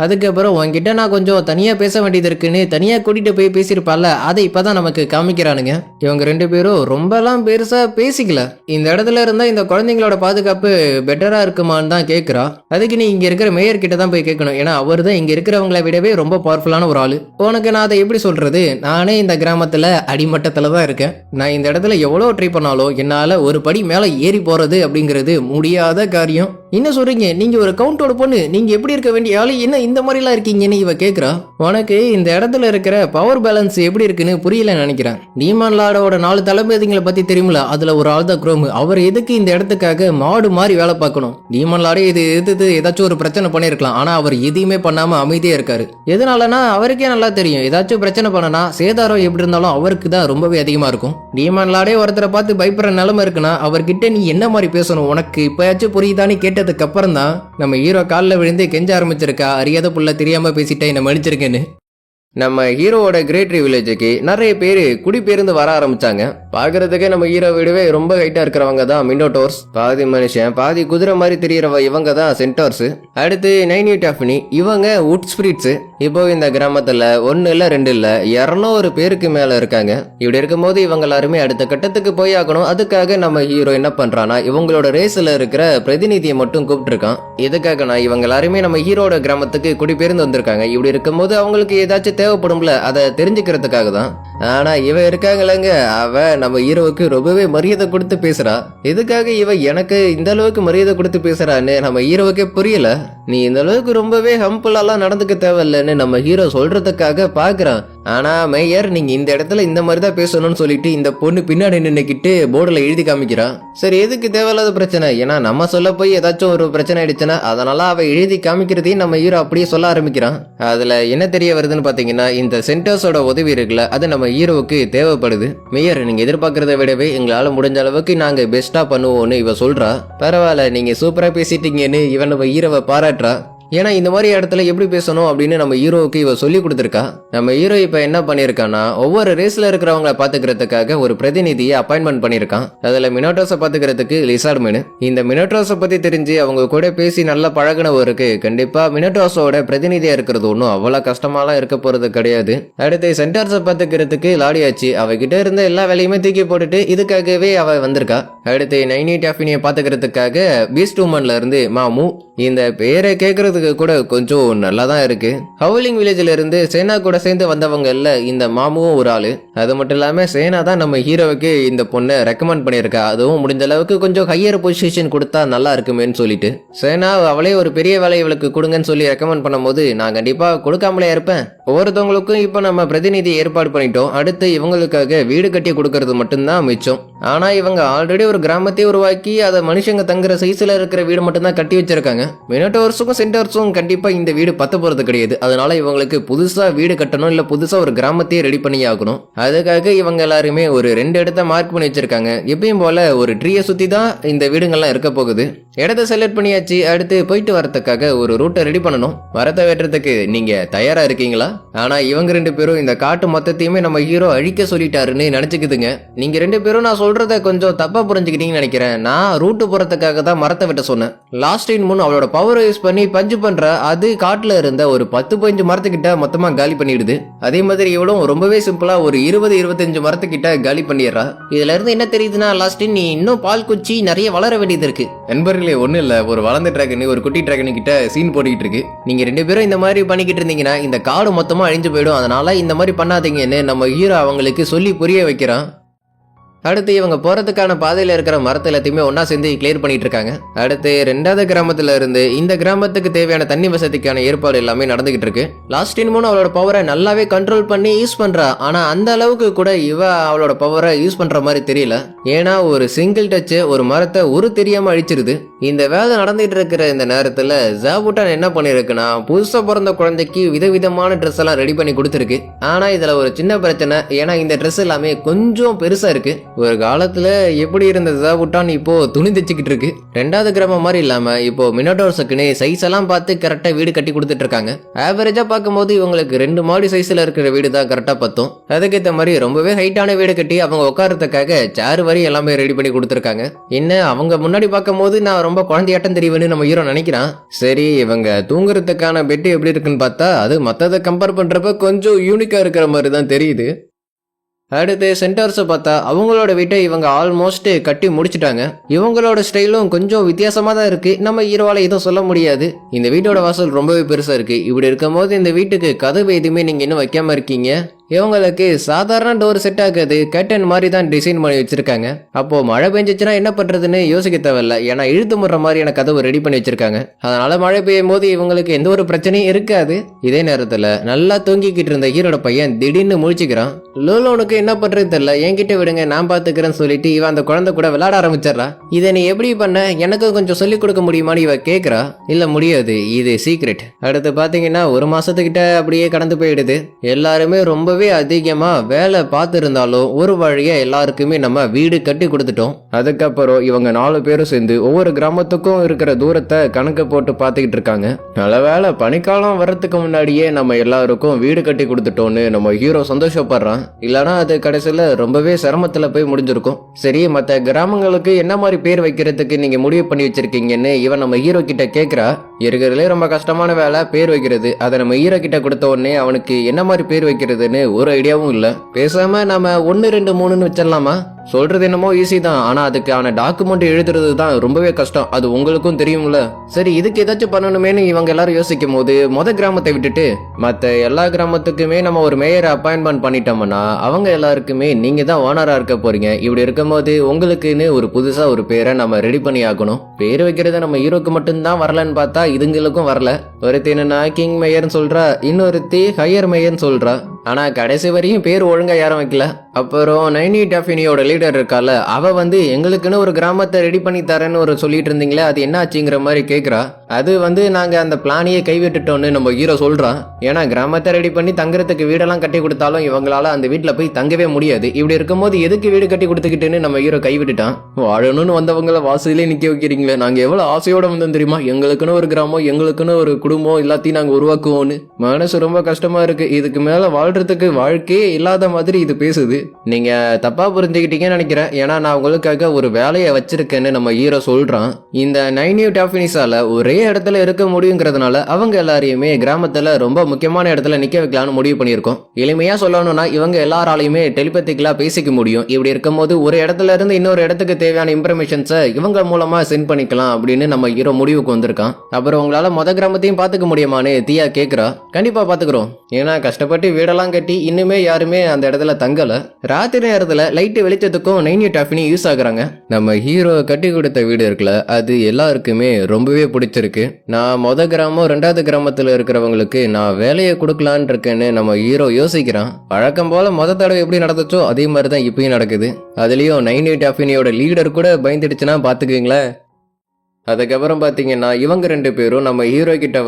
அதுக்கப்புறம் உன்கிட்ட நான் கொஞ்சம் தனியா பேச வேண்டியது இருக்குன்னு தனியா கூட்டிட்டு போய் பேசியிருப்பால, அதை இப்பதான் நமக்கு காமிக்கிறானுங்க. இவங்க 2 பேரும் ரொம்பலாம் பெருசா பேசிக்கல. இந்த இடத்துல இருந்தா இந்த குழந்தைங்களோட பாதுகாப்பு பெட்டரா இருக்குமான்னு தான் கேட்கிறா. அதுக்கு நீ இங்க இருக்கிற மேயர் கிட்ட தான் போய் கேட்கணும். ஏன்னா அவர் தான் இங்க இருக்கிறவங்களை விடவே ரொம்ப பவர்ஃபுல்லான ஒரு ஆளு. உனக்கு நான் அதை எப்படி சொல்றது? நானே இந்த கிராமத்துல அடிமட்டத்துல தான் இருக்கேன். நான் இந்த இடத்துல எவ்வளவு ட்ரை பண்ணாலும் என்னால ஒரு படி மேல ஏறி போறது அப்படிங்கிறது முடியாத காரியம். என்ன சொல்றீங்க? நீங்க ஒரு கவுண்டோட பொண்ணு, நீங்க எப்படி இருக்க வேண்டிய ஆளு, என்ன இந்த மாதிரிலாம் இருக்கீங்கன்னு இவ கேக்குறா. உனக்கு இந்த இடத்துல இருக்கிற பவர் பேலன்ஸ் எப்படி இருக்குன்னு புரியல நினைக்கிறேன். டீமன் லார்டோட 4 தளபதிகளை பத்தி தெரியுமில, அதுல ஒரு ஆள் தான் குரோம். அவர் எதுக்கு இந்த இடத்துக்காக மாடு மாதிரி வேலை பார்க்கணும்? டீமன் லார்டே இது எதிர்த்து ஏதாச்சும் ஒரு பிரச்சனை பண்ணிருக்கலாம். ஆனா அவர் எதையுமே பண்ணாம அமைதியா இருக்காரு. எதனாலனா அவருக்கே நல்லா தெரியும், ஏதாச்சும் பிரச்சனை பண்ணனா சேதாரம் எப்படி இருந்தாலும் அவருக்கு தான் ரொம்பவே அதிகமா இருக்கும். டீமன் லார்டே ஒருத்தரை பார்த்து பயப்படுற நிலைமை இருக்குன்னா அவர்கிட்ட நீ என்ன மாதிரி பேசணும்? உனக்கு இப்பயாச்சும் புரியுதான்னு கேட்டதுக்கு அப்புறம் தான் நம்ம ஹீரோ காலில் விழுந்து கெஞ்ச ஆரம்பிச்சிருக்கா. அறியாத புள்ள தெரியாம பேசிட்டேன், என்ன மன்னிச்சிருக்கேன்னு. நம்ம ஹீரோவோட கிரேட்ரி வில்லேஜுக்கு நிறைய பேர் குடிபெயர்ந்து வர ஆரம்பிச்சாங்க. பாக்குறதுக்கு நம்ம ஹீரோ வீடுவே ரொம்ப ஹைட்டா இருக்கிறவங்க தான் மினோடோர்ஸ். பாதி மனுஷன் பாதி குதிரை மாதிரி தெரியறவ இவங்க தான் சென்டார்ஸ். அடுத்து நைனியூடாஃபினி, இவங்க வுட் ஸ்பிரிட்ஸ். இப்போ இந்த கிராமத்துல 1 இல்ல 2 இல்ல 200 பேருக்கு மேல இருக்காங்க. இப்படி இருக்கும்போது இவங்க எல்லாருமே அடுத்த கட்டத்துக்கு போய் ஆகணும். அதுக்காக நம்ம ஹீரோ என்ன பண்றானா, இவங்களோட ரேஸ்ல இருக்கிற பிரதிநிதியை மட்டும் கூப்பிட்டு இருக்கான். இதுக்காக நான் இவங்க எல்லாருமே நம்ம ஹீரோட கிராமத்துக்கு குடிபெயர்ந்து வந்திருக்காங்க. இப்படி இருக்கும்போது அவங்களுக்கு ஏதாச்சும் தேவைப்படும்ல, அதை தெரிஞ்சுக்கிறதுக்காக தான். ஆனா இவ இருக்காங்களங்க, அவ நம்ம ஹீரோவுக்கு ரொம்பவே மரியாதை கொடுத்து பேசுறா. இதுக்காக இவ எனக்கு இந்த அளவுக்கு மரியாதை கொடுத்து பேசுறான்னு நம்ம ஹீரோவுக்கே புரியல. நீ இந்த அளவுக்கு ரொம்பவே ஹம்பிளாலாம் நடந்துக்க தேவையில்லைன்னு நம்ம ஹீரோ சொல்றதுக்காக பாக்குறான். ஆனா மேயர், நீங்க இந்த இடத்துல இந்த மாதிரி தான் பேசணும்னு சொல்லிட்டு இந்த பொண்ணு பின்னாடி நின்னுக்கிட்டு போர்டுல எழுதி காமிக்கிறா. சரி, எதுக்கு தேவையில்லாத பிரச்சனை? ஏன்னா நம்ம சொல்ல போய் ஏதாச்சும் ஒரு பிரச்சனை ஆயிடுச்சுன்னா அதனால அவ எழுதி காமிக்கிறதையும் நம்ம ஹீரோ அப்படியே சொல்ல ஆரம்பிக்கிறான். அதுல என்ன தெரிய வருதுன்னு பாத்தீங்கன்னா, இந்த சென்டர்ஸோட உதவி இருக்குல்ல, அது நம்ம ஹீரோவுக்கு தேவைப்படுது. மேயர், நீங்க எதிர்பார்க்கறத விடவே எங்களால முடிஞ்ச அளவுக்கு நாங்க பெஸ்டா பண்ணுவோம்னு இவ சொல்றா. பரவாயில்ல, நீங்க சூப்பரா பேசிட்டீங்கன்னு இவன் நம்ம ஹீரோவை பாராட்டுறா. ஏன்னா இந்த மாதிரி இடத்துல எப்படி பேசணும் அப்படின்னு நம்ம ஹீரோவுக்கு இவ சொல்லி கொடுத்துருக்கா. நம்ம ஹீரோ இப்ப என்ன பண்ணிருக்கான்னா, ஒவ்வொரு ரேஸ்ல இருக்கிறவங்களை பாத்துக்கிறதுக்காக ஒரு பிரதிநிதியை அப்பாயின்மெண்ட் பண்ணிருக்கான். அதுல மினோட்டோஸை பாத்துக்கிறதுக்கு லிசார்ட்மேனு. இந்த மினோட்டோஸை பத்தி தெரிஞ்சு அவங்க கூட பேசி நல்லா பழகினவருக்கு கண்டிப்பா மினோட்டோஸோட பிரதிநிதியா இருக்கிறது ஒன்றும் அவ்வளவு கஷ்டமாலாம் இருக்க போறது கிடையாது. அடுத்து சென்டார்ஸை பாத்துக்கிறதுக்கு லாடியாச்சு. அவகிட்ட இருந்த எல்லா வேலையுமே தூக்கி போட்டுட்டு இதுக்காகவே அவ வந்திருக்கா. அடுத்து நைனியூடாஃபினியை பாத்துக்கிறதுக்காக பீஸ்ட் உமன்ல இருந்து மாமு. இந்த பேரை கேட்கறதுக்கு கூட கொஞ்சம் நல்லா தான் இருக்கு. ஹவுலிங் வில்லேஜ்ல இருந்து சேனா கூட சேர்ந்து வந்தவங்கல்ல இந்த மாமுவும் ஒரு ஆளு. அது மட்டும் இல்லாம சேனா தான் நம்ம ஹீரோவுக்கு இந்த பொண்ணை ரெக்கமெண்ட் பண்ணியிருக்கா. அதுவும் முடிஞ்ச அளவுக்கு கொஞ்சம் ஹையர் பொசிஷன் கொடுத்தா நல்லா இருக்குமேன்னு சொல்லிட்டு சேனா அவளே ஒரு பெரிய வேலை இவளுக்கு கொடுங்கன்னு சொல்லி ரெக்கமெண்ட் பண்ணும் போது நான் கண்டிப்பா கொடுக்காமலே இருப்பேன். ஒவ்வொருத்தவங்களுக்கும் இப்ப நம்ம பிரதிநிதி ஏற்பாடு பண்ணிட்டோம். அடுத்து இவங்களுக்காக வீடு கட்டி கொடுக்கறது மட்டும்தான் மிச்சம். ஆனா இவங்க ஆல்ரெடி ஒரு கிராமத்தை உருவாக்கி அதை மனுஷங்க தங்குற சைஸ்ல இருக்கிற வீடு மட்டும்தான் கட்டி வச்சிருக்காங்க. மினோட்டோர்ஸுக்கும் சென்டர்ஸும் கண்டிப்பா இந்த வீடு பத்த போறது கிடையாது. அதனால இவங்களுக்கு புதுசா வீடு கட்டணும், இல்ல புதுசா ஒரு கிராமத்தையே ரெடி பண்ணி ஆகணும். அதுக்காக இவங்க எல்லாருமே ஒரு 2 இடத்த மார்க் பண்ணி வச்சிருக்காங்க. எப்பயும் போல ஒரு ட்ரீயை சுத்தி தான் இந்த வீடுங்கள்லாம் இருக்க போகுது. இடத்த செலக்ட் பண்ணியாச்சு. அடுத்து போயிட்டு வரதுக்காக ஒரு ரூட்டை ரெடி பண்ணணும். மரத்தை வெட்டுறதுக்கு நீங்க தயாரா இருக்கீங்களா? ஆனா இவங்க 2 பேரும் இந்த காட்டு மொத்தத்தையுமே நம்ம ஹீரோ அழிக்க சொல்லிட்டாருன்னு நினைச்சுக்குதுங்க. நீங்க 2 பேரும் நான் சொல்றத கொஞ்சம் தப்பா புரிஞ்சுக்கிட்டீங்கன்னு நினைக்கிறேன். நான் ரூட்டு போறதுக்காக தான் மரத்தை வெட்ட சொன்னேன். லாஸ்ட் இன் முன் அவளோட பவர் யூஸ் பண்ணி பஞ்சு பண்ற அது காட்டுல இருந்த ஒரு 10-15 மரத்துக்கிட்ட மொத்தமா காலி பண்ணிடுது. அதே மாதிரி இவளும் ரொம்பவே சிம்பிளா ஒரு 20-25 மரத்துக்கிட்ட காலி பண்ணிடுறா. இதுல இருந்து என்ன தெரியுதுன்னா, லாஸ்ட் நீ இன்னும் பால் குச்சி நிறைய வளர வேண்டியது இருக்கு. நண்பர்களே, ஒண்ணு இல்ல, ஒரு வளர்ந்த டிராகன் ஒரு குட்டி டிராகன் கிட்ட சீன் போட்டுக்கிட்டு இருக்கு. நீங்க 2 பேரும் இந்த மாதிரி பண்ணிக்கிட்டு இருந்தீங்கன்னா இந்த காடு மொத்தமா அழிஞ்சு போயிடும். அதனால இந்த மாதிரி பண்ணாதீங்கன்னு நம்ம ஹீரோ அவங்களுக்கு சொல்லி புரிய வைக்கிறான். அடுத்து இவங்க போறதுக்கான பாதையில இருக்கிற மரத்தை எல்லாத்தையுமே ஒன்னா சேர்ந்து கிளியர் பண்ணிட்டு இருக்காங்க. அடுத்து 2வது கிராமத்துல இருந்து இந்த கிராமத்துக்கு தேவையான தண்ணி வசதிக்கான ஏற்பாடு எல்லாமே நடந்துகிட்டு இருக்கு. லாஸ்ட் இன் அவளோட பவரை நல்லாவே கண்ட்ரோல் பண்ணி யூஸ் பண்றா. ஆனா அந்த அளவுக்கு கூட இவ அவளோட பவரை யூஸ் பண்ற மாதிரி தெரியல. ஏன்னா ஒரு சிங்கிள் டச் ஒரு மரத்தை தெரியாம அழிச்சிருது. இந்த வேலை நடந்துட்டு இருக்கிற இந்த நேரத்துல ஜாபுட்டான் என்ன பண்ணிருக்குன்னா, புதுசா பிறந்த குழந்தைக்கு விதவிதமான ட்ரெஸ் எல்லாம் ரெடி பண்ணி கொடுத்துருக்கு. ஆனா இதுல ஒரு சின்ன பிரச்சனை. ஏன்னா இந்த ட்ரெஸ் எல்லாமே கொஞ்சம் பெருசா இருக்கு. ஒரு காலத்துல எப்படி இருந்த ஜாபுட்டான் இப்போ துணி தைச்சுக்கிட்டு இருக்கு. 2வது கிராமம் மாதிரி இல்லாம இப்போ மினோடோர்ஸுக்குன்னு சைஸ் எல்லாம் பார்த்து கரெக்டா வீடு கட்டி கொடுத்துட்டு இருக்காங்க. ஆவரேஜா பார்க்கும்போது இவங்களுக்கு 2 மாடி சைஸ்ல இருக்கிற வீடு தான் கரெக்டா பத்தும். அதுக்கேற்ற மாதிரி ரொம்பவே ஹைட்டான வீடு கட்டி அவங்க உட்காரத்துக்காக சேர் வரி எல்லாமே ரெடி பண்ணி கொடுத்துருக்காங்க. என்ன அவங்க முன்னாடி பார்க்கும் போது நான் ரொம்ப குழந்தையாட்டம் தெரியுதுன்னு நம்ம ஹீரோ நினைக்கிறான். சரி இவங்க தூங்குறதுக்கான பெட் எப்படி இருக்குன்னு பார்த்தா அது மத்ததை கம்பேர் பண்றப்ப கொஞ்சம் யூனிக்கா இருக்கிற மாதிரி தான் தெரியுது. அடுத்து சென்டார்ஸை பார்த்தா அவங்களோட வீட்டை இவங்க ஆல்மோஸ்ட் கட்டி முடிச்சிட்டாங்க. இவங்களோட ஸ்டைலும் கொஞ்சம் வித்தியாசமா தான் இருக்கு. நம்ம ஹீரோவால எதுவும் சொல்ல முடியாது. இந்த வீட்டோட வாசல் ரொம்பவே பெருசா இருக்கு. இப்படி இருக்கும் போது இந்த வீட்டுக்கு கதவு எதுவுமே நீங்க இன்னும் வைக்காம இருக்கீங்க. இவங்களுக்கு சாதாரண டோர் செட் ஆகுது, கர்டன் மாதிரி தான் டிசைன் பண்ணி வச்சிருக்காங்க. அப்போ மழை பெஞ்சிச்சுன்னா என்ன பண்றதுன்னு யோசிக்க தேவையில்ல. ஏன்னா இழுத்து முடுற மாதிரியான கதவு ரெடி பண்ணி வச்சிருக்காங்க. அதனால மழை பெய்யும் போது இவங்களுக்கு எந்த ஒரு பிரச்சனையும் இருக்காது. இதே நேரத்துல நல்லா தூங்கிக்கிட்டு இருந்த ஹீரோட பையன் திடீர்னு முழிச்சுக்கிறான். லோலோனுக்கு என்ன பண்றது தெரியல, என்கிட்ட விடுங்க நான் பாத்துக்கிறேன்னு சொல்லிட்டு இவன் அந்த குழந்தை கூட விளையாட ஆரம்பிச்சிடறா. இதை நீ எப்படி பண்ண, எனக்கு கொஞ்சம் சொல்லிக் கொடுக்க முடியுமான்னு இவ கேக்குறா. இல்ல முடியாது, இது சீக்ரெட். அடுத்து பாத்தீங்கன்னா ஒரு மாசத்துக்கிட்ட அப்படியே கடந்து போயிடுது. எல்லாருமே ரொம்பவே அதிகமா வேலை பார்த்திருந்தாலும் ஒரு வழியா எல்லாருக்குமே நம்ம வீடு கட்டி கொடுத்துட்டோம். அதுக்கப்புறம் இவங்க 4 பேரும் சேர்ந்து ஒவ்வொரு கிராமத்துக்கும் இருக்கிற தூரத்தை கணக்கு போட்டு பார்த்துக்கிட்டு இருக்காங்க. நல்ல வேலை பனிக்காலம் வர்றதுக்கு முன்னாடியே நம்ம எல்லாருக்கும் வீடு கட்டி கொடுத்துட்டோம்னு நம்ம ஹீரோ சந்தோஷப்படுறான். இல்லனா அது கடைசியில ரொம்பவே சிரமத்துல போய் முடிஞ்சிருக்கும். சரி மற்ற கிராமங்களுக்கு என்ன மாதிரி பேர் வைக்கிறதுக்கு நீங்க முடிவு பண்ணி வச்சிருக்கீங்கன்னு இவன் நம்ம ஹீரோ கிட்ட கேக்குறா. இருக்கிறதுலே ரொம்ப கஷ்டமான வேலை பேர் வைக்கிறது. அதை நம்ம ஹீரோ கிட்ட கொடுத்த உடனே அவனுக்கு என்ன மாதிரி பேர் வைக்கிறதுன்னு ஒரு ஐடியாவும் இல்ல. பேசாம நம்ம 1 2 3ன்னு வச்சிடலாமா? சொல்றது என்னமோ ஈஸி தான், ஆனா அதுக்கான டாக்குமெண்ட் எழுதுறது தான் ரொம்பவே கஷ்டம். அது உங்களுக்கும் தெரியும்ல. சரி இதுக்கு ஏதாச்சும் பண்ணணுமேனு இவங்க எல்லாரும் யோசிக்கும் போது கிராமத்தை விட்டுட்டு மத்த எல்லா கிராமத்துக்குமே நம்ம ஒரு மேயரை அப்பாயின்மெண்ட் பண்ணிட்டோம்னா அவங்க எல்லாருக்குமே நீங்க தான் ஓனரா இருக்க போறீங்க. இப்படி இருக்கும் போது உங்களுக்குன்னு ஒரு புதுசா ஒரு பேரை நம்ம ரெடி பண்ணி ஆகணும். பேர் வைக்கிறத நம்ம ஹீரோக்கு மட்டும்தான் வரலன்னு பார்த்தா இதுங்களுக்கும் வரல. ஒருத்தி என்னன்னா கிங் மேயர்னு சொல்றா, இன்னொருத்தி ஹையர் மேயர்னு சொல்றா. ஆனா கடைசி வரையும் பேர் ஒழுங்கா யாரும் வைக்கல. அப்புறம் நைனி டாஃபினியோட லீடர் இருக்கால, அவ எங்களுக்குன்னு ஒரு கிராமத்தை ரெடி பண்ணி தரேன்னு ஒரு சொல்லிட்டு இருந்தீங்களே அது என்ன ஆச்சுங்கிற மாதிரி கேக்குறா. அது நாங்க அந்த பிளானையே கைவிட்டுட்டோம்னு நம்ம ஹீரோ சொல்றான். ஏன்னா கிராமத்தை ரெடி பண்ணி தங்குறதுக்கு வீடெல்லாம் கட்டி கொடுத்தாலும் இவங்களால அந்த வீட்டுல போய் தங்கவே முடியாது. இப்படி இருக்கும்போது எதுக்கு வீடு கட்டி கொடுத்துக்கிட்டுன்னு நம்ம ஹீரோ கைவிட்டுட்டான். வாழணும்னு வந்தவங்களை வாசலே நிக்க வைக்கிறீங்களே, நாங்க எவ்வளவு ஆசையோட வந்தோம் தெரியுமா? எங்களுக்குன்னு ஒரு கிராமம், எங்களுக்குன்னு ஒரு குடும்பம் எல்லாத்தையும் நாங்க உருவாக்குவோம்னு. மனசு ரொம்ப கஷ்டமா இருக்கு. இதுக்கு மேல வாழ்றதுக்கு வாழ்க்கையே இல்லாத மாதிரி இது பேசுது. நீங்க தப்பா புரிஞ்சுக்கிட்டீங்கன்னு நினைக்கிறேன். ஏன்னா நான் உங்களுக்காக ஒரு வேலையை வச்சிருக்கேன்னு நம்ம ஹீரோ சொல்றான். இந்த நைனியூ டாஃபினிஸால ஒரே இடத்துல இருக்க முடியுங்கிறதுனால அவங்க எல்லாரையுமே கிராமத்துல ரொம்ப முக்கியமான இடத்துல நிக்க வைக்கலாம்னு முடிவு பண்ணியிருக்கோம். எளிமையா சொல்லணும்னா இவங்க எல்லாராலையுமே டெலிபத்திக்கலா பேசிக்க முடியும். இப்படி இருக்கும்போது ஒரு இடத்துல இருந்து இன்னொரு இடத்துக்கு தேவையான இன்ஃபர்மேஷன்ஸை இவங்க மூலமா சென்ட் பண்ணிக்கலாம் அப்படின்னு நம்ம ஹீரோ முடிவுக்கு வந்திருக்கான். அப்புறம் உங்களால கிராமத்தையும் பாத்துக்க முடியுமான்னு தியா கேக்குறா. கண்டிப்பா பாத்துக்கிறோம். ஏன்னா கஷ்டப்பட்டு வீடெல்லாம் கட்டி இன்னுமே யாருமே அந்த இடத்துல தங்கல. ராத்திரி நேரத்துல லைட் வெளிச்சத்துக்கும் நைனியூ டாஃபினி யூஸ் ஆகுறாங்க. நம்ம ஹீரோ கட்டி கொடுத்த வீடு இருக்குல்ல, அது எல்லாருக்குமே ரொம்பவே பிடிச்சிருக்கு. நான் கிராமம் 2வது கிராமத்துல இருக்கிறவங்களுக்கு நான் வேலையை கொடுக்கலான் இருக்கேன்னு நம்ம ஹீரோ யோசிக்கிறான். வழக்கம் போல தடவை எப்படி நடந்துச்சோ அதே மாதிரிதான் இப்பயும் நடக்குது. அதுலயும் நைனியூ டாஃபினியோட லீடர் கூட பயந்துடுச்சுன்னா பாத்துக்குவீங்களேன். அதுக்கப்புறம் பாத்தீங்கன்னா இவங்க 2 பேரும் நம்ம ஹீரோ கிட்ட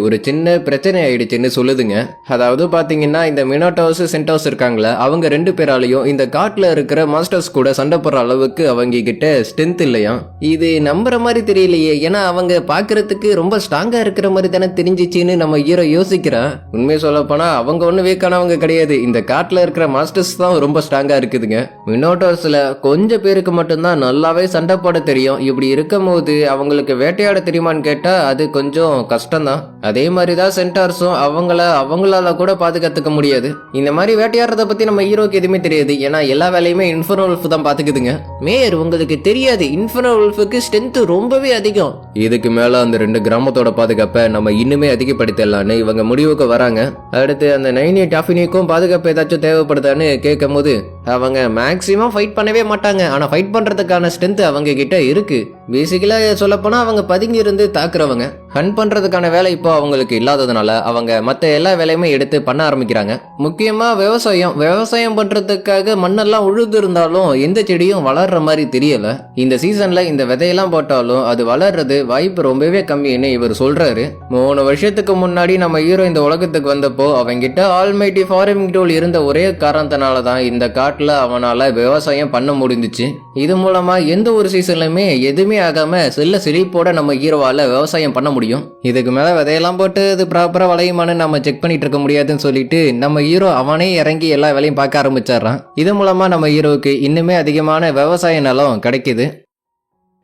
ஒரு சின்ன பிரச்சனை ஆயிடுச்சுன்னு சொல்லுதுங்க. அதாவது பாத்தீங்கன்னா இந்த மினோட்டோஸ் சென்டோஸ் இருக்காங்களா, அவங்க 2 பேராலையும் இந்த காட்டுல இருக்கிற மாஸ்டர்ஸ் கூட சண்டை போடுற அளவுக்கு அவங்க கிட்ட ஸ்ட்ரென்த் இல்லையா. இது நம்புற மாதிரி தெரியலையே, ஏன்னா அவங்க பாக்குறதுக்கு ரொம்ப ஸ்ட்ராங்கா இருக்கிற மாதிரி தானே தெரிஞ்சிச்சுன்னு நம்ம ஹீரோ யோசிக்கிறான். உண்மையை சொல்ல போனா அவங்க ஒண்ணு வீக்கானவங்க கிடையாது. இந்த காட்டுல இருக்கிற மாஸ்டர்ஸ் தான் ரொம்ப ஸ்ட்ராங்கா இருக்குதுங்க. மினோட்டோஸ்ல கொஞ்சம் பேருக்கு மட்டும்தான் நல்லாவே சண்டை போட தெரியும். இப்படி இருக்கும் போது அவங்களுக்கு வேட்டையாட தெரியுமான்னு கேட்டா அது கொஞ்சம் கஷ்டம்தான். அதே மாதிரிதான் சென்டார்ஸும் அவங்களால கூட பாதுகாத்துக்க முடியாது. இந்த மாதிரி வேட்டையாடுறத பத்தி நம்ம ஹீரோக்கு எதுவுமே தெரியாது. ஏன்னா எல்லா வேலையுமே இன்ஃபர்னோ உல்ஃப் தான் பாத்துக்குதுங்க. மேயர் உங்களுக்கு தெரியாது, இன்ஃபர்னோ உல்ஃபுக்கு ஸ்ட்ரென்த் ரொம்பவே அதிகம். இதுக்கு மேல அந்த 2 கிராமத்தோட பாதுகாப்பை நம்ம இன்னுமே அதிகப்படுத்தலான்னு இவங்க முடிவுக்கு வராங்க. அடுத்து அந்த நைனியூ டாஃபினிக்கும் பாதுகாப்பு ஏதாச்சும் தேவைப்படுதான்னு கேட்கும் போது அவங்க மேக்சிமம் ஃபைட் பண்ணவே மாட்டாங்க. ஆனா ஃபைட் பண்றதுக்கான ஸ்ட்ரென்த் அவங்க கிட்ட இருக்கு. பேசிக்கலா சொல்லப்போனா அவங்க பதுங்கி இருந்து தாக்குறவங்க. ஹண்ட் பண்றதுக்கான வேலை இப்போ அவங்களுக்கு இல்லாததுனால அவங்க மத்த எல்லா வேலையுமே எடுத்து பண்ண ஆரம்பிக்கிறாங்க. முக்கியமா விவசாயம் பண்றதுக்காக மண்ணெல்லாம் உழுது இருந்தாலும் எந்த செடியும் வளர்ற மாதிரி தெரியல. இந்த சீசன்ல இந்த விதையெல்லாம் போட்டாலும் அது வளர்றது வாய்ப்பு ரொம்பவே கம்மின்னு இவர் சொல்றாரு. 3 வருஷத்துக்கு முன்னாடி நம்ம ஹீரோ இந்த உலகத்துக்கு வந்தப்போ அவங்கிட்ட ஆல்மைட்டி ஃபார்மிங் டூல் இருந்த ஒரே காரணத்தினாலதான் இந்த காட்டுல அவனால விவசாயம் பண்ண முடிஞ்சிச்சு. இது மூலமா எந்த ஒரு சீசன்லயுமே எதுவுமே ஆகாம செழிப்போட நம்ம ஹீரோவால விவசாயம் பண்ண முடியும். இதுக்கு மேல விதையெல்லாம் போட்டு அது ப்ராப்பரா வளையுமான்னு நம்ம செக் பண்ணிட்டு இருக்க முடியாதுன்னு சொல்லிட்டு நம்ம ஹீரோ அவனே இறங்கி எல்லா வேலையும் பார்க்க ஆரம்பிச்சிடறான். இது மூலமா நம்ம ஹீரோவுக்கு இன்னுமே அதிகமான விவசாய நிலம் கிடைக்குது.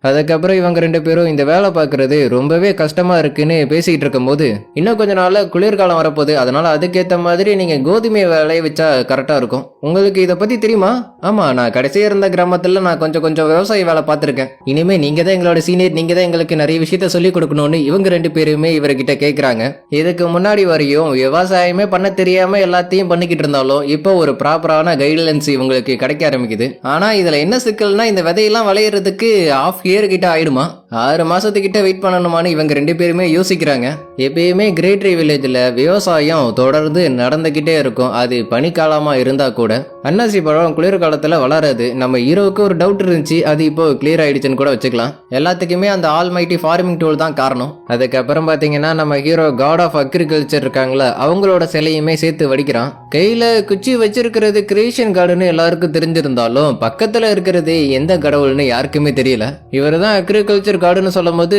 அதுக்கப்புறம் இவங்க 2 பேரும் இந்த வேலை பார்க்கறது ரொம்பவே கஷ்டமா இருக்குன்னு பேசிக்கிட்டு இருக்கும்போது இன்னும் கொஞ்ச நாள்ல குளிர்காலம் வரப்போகுது, அதனால அதுக்கேற்ற மாதிரி நீங்க கோதுமை விளைய வச்சா கரெக்டா இருக்கும். உங்களுக்கு இதை பத்தி தெரியுமா? ஆமா, நான் கடைசியா இருந்த கிராமத்துல நான் கொஞ்சம் விவசாய வேலை பார்த்திருக்கேன். இனிமே நீங்க தான் எங்களோட சீனியர், நீங்க தான் எங்களுக்கு நிறைய விஷயத்த சொல்லி கொடுக்கணும்னு இவங்க 2 பேருமே இவர்கிட்ட கேக்குறாங்க. இதுக்கு முன்னாடி வரையும் விவசாயமே பண்ண தெரியாம எல்லாத்தையும் பண்ணிக்கிட்டு இருந்தாலும் இப்போ ஒரு ப்ராப்பரான கைட்லைன்ஸ் இவங்களுக்கு கிடைக்க ஆரம்பிக்குது. ஆனா இதுல என்ன சிக்கல்னா இந்த விதையெல்லாம் விளையிறதுக்கு ½ இயர் கிட்ட ஆயிடுமா, 6 மாசத்துக்கிட்ட வெயிட் பண்ணணுமான்னு இவங்க 2 பேருமே யோசிக்கிறாங்க. எப்பயுமே கிரேட் ட்ரீ வில்லேஜ்ல விவசாயம் தொடர்ந்து நடந்துகிட்டே இருக்கும். அது பனிக்காலமா இருந்தா கூட அன்னாசி பழம் குளிர்காலத்துல வளராது. நம்ம ஹீரோவுக்கு ஒரு டவுட் இருந்துச்சு, அது இப்போ கிளியர் ஆயிடுச்சுன்னு கூட வச்சுக்கலாம். எல்லாத்துக்குமே அந்த ஆல்மைட்டி ஃபார்மிங் டூல் தான் காரணம். அதுக்கப்புறம் பாத்தீங்கன்னா நம்ம ஹீரோ காட் ஆஃப் அக்ரிகல்ச்சர் இருக்காங்களா, அவங்களோட சிலையுமே சேர்த்து வடிக்கிறான். கையில குச்சி வச்சிருக்கிறது கிரியேஷன் கார்டுன்னு எல்லாருக்கும் தெரிஞ்சிருந்தாலும் பக்கத்துல இருக்கிறது எந்த கடவுள்னு யாருக்குமே தெரியல. இவர் தான் அக்ரிகல்ச்சர் கார்டுன்னு சொல்லும் போது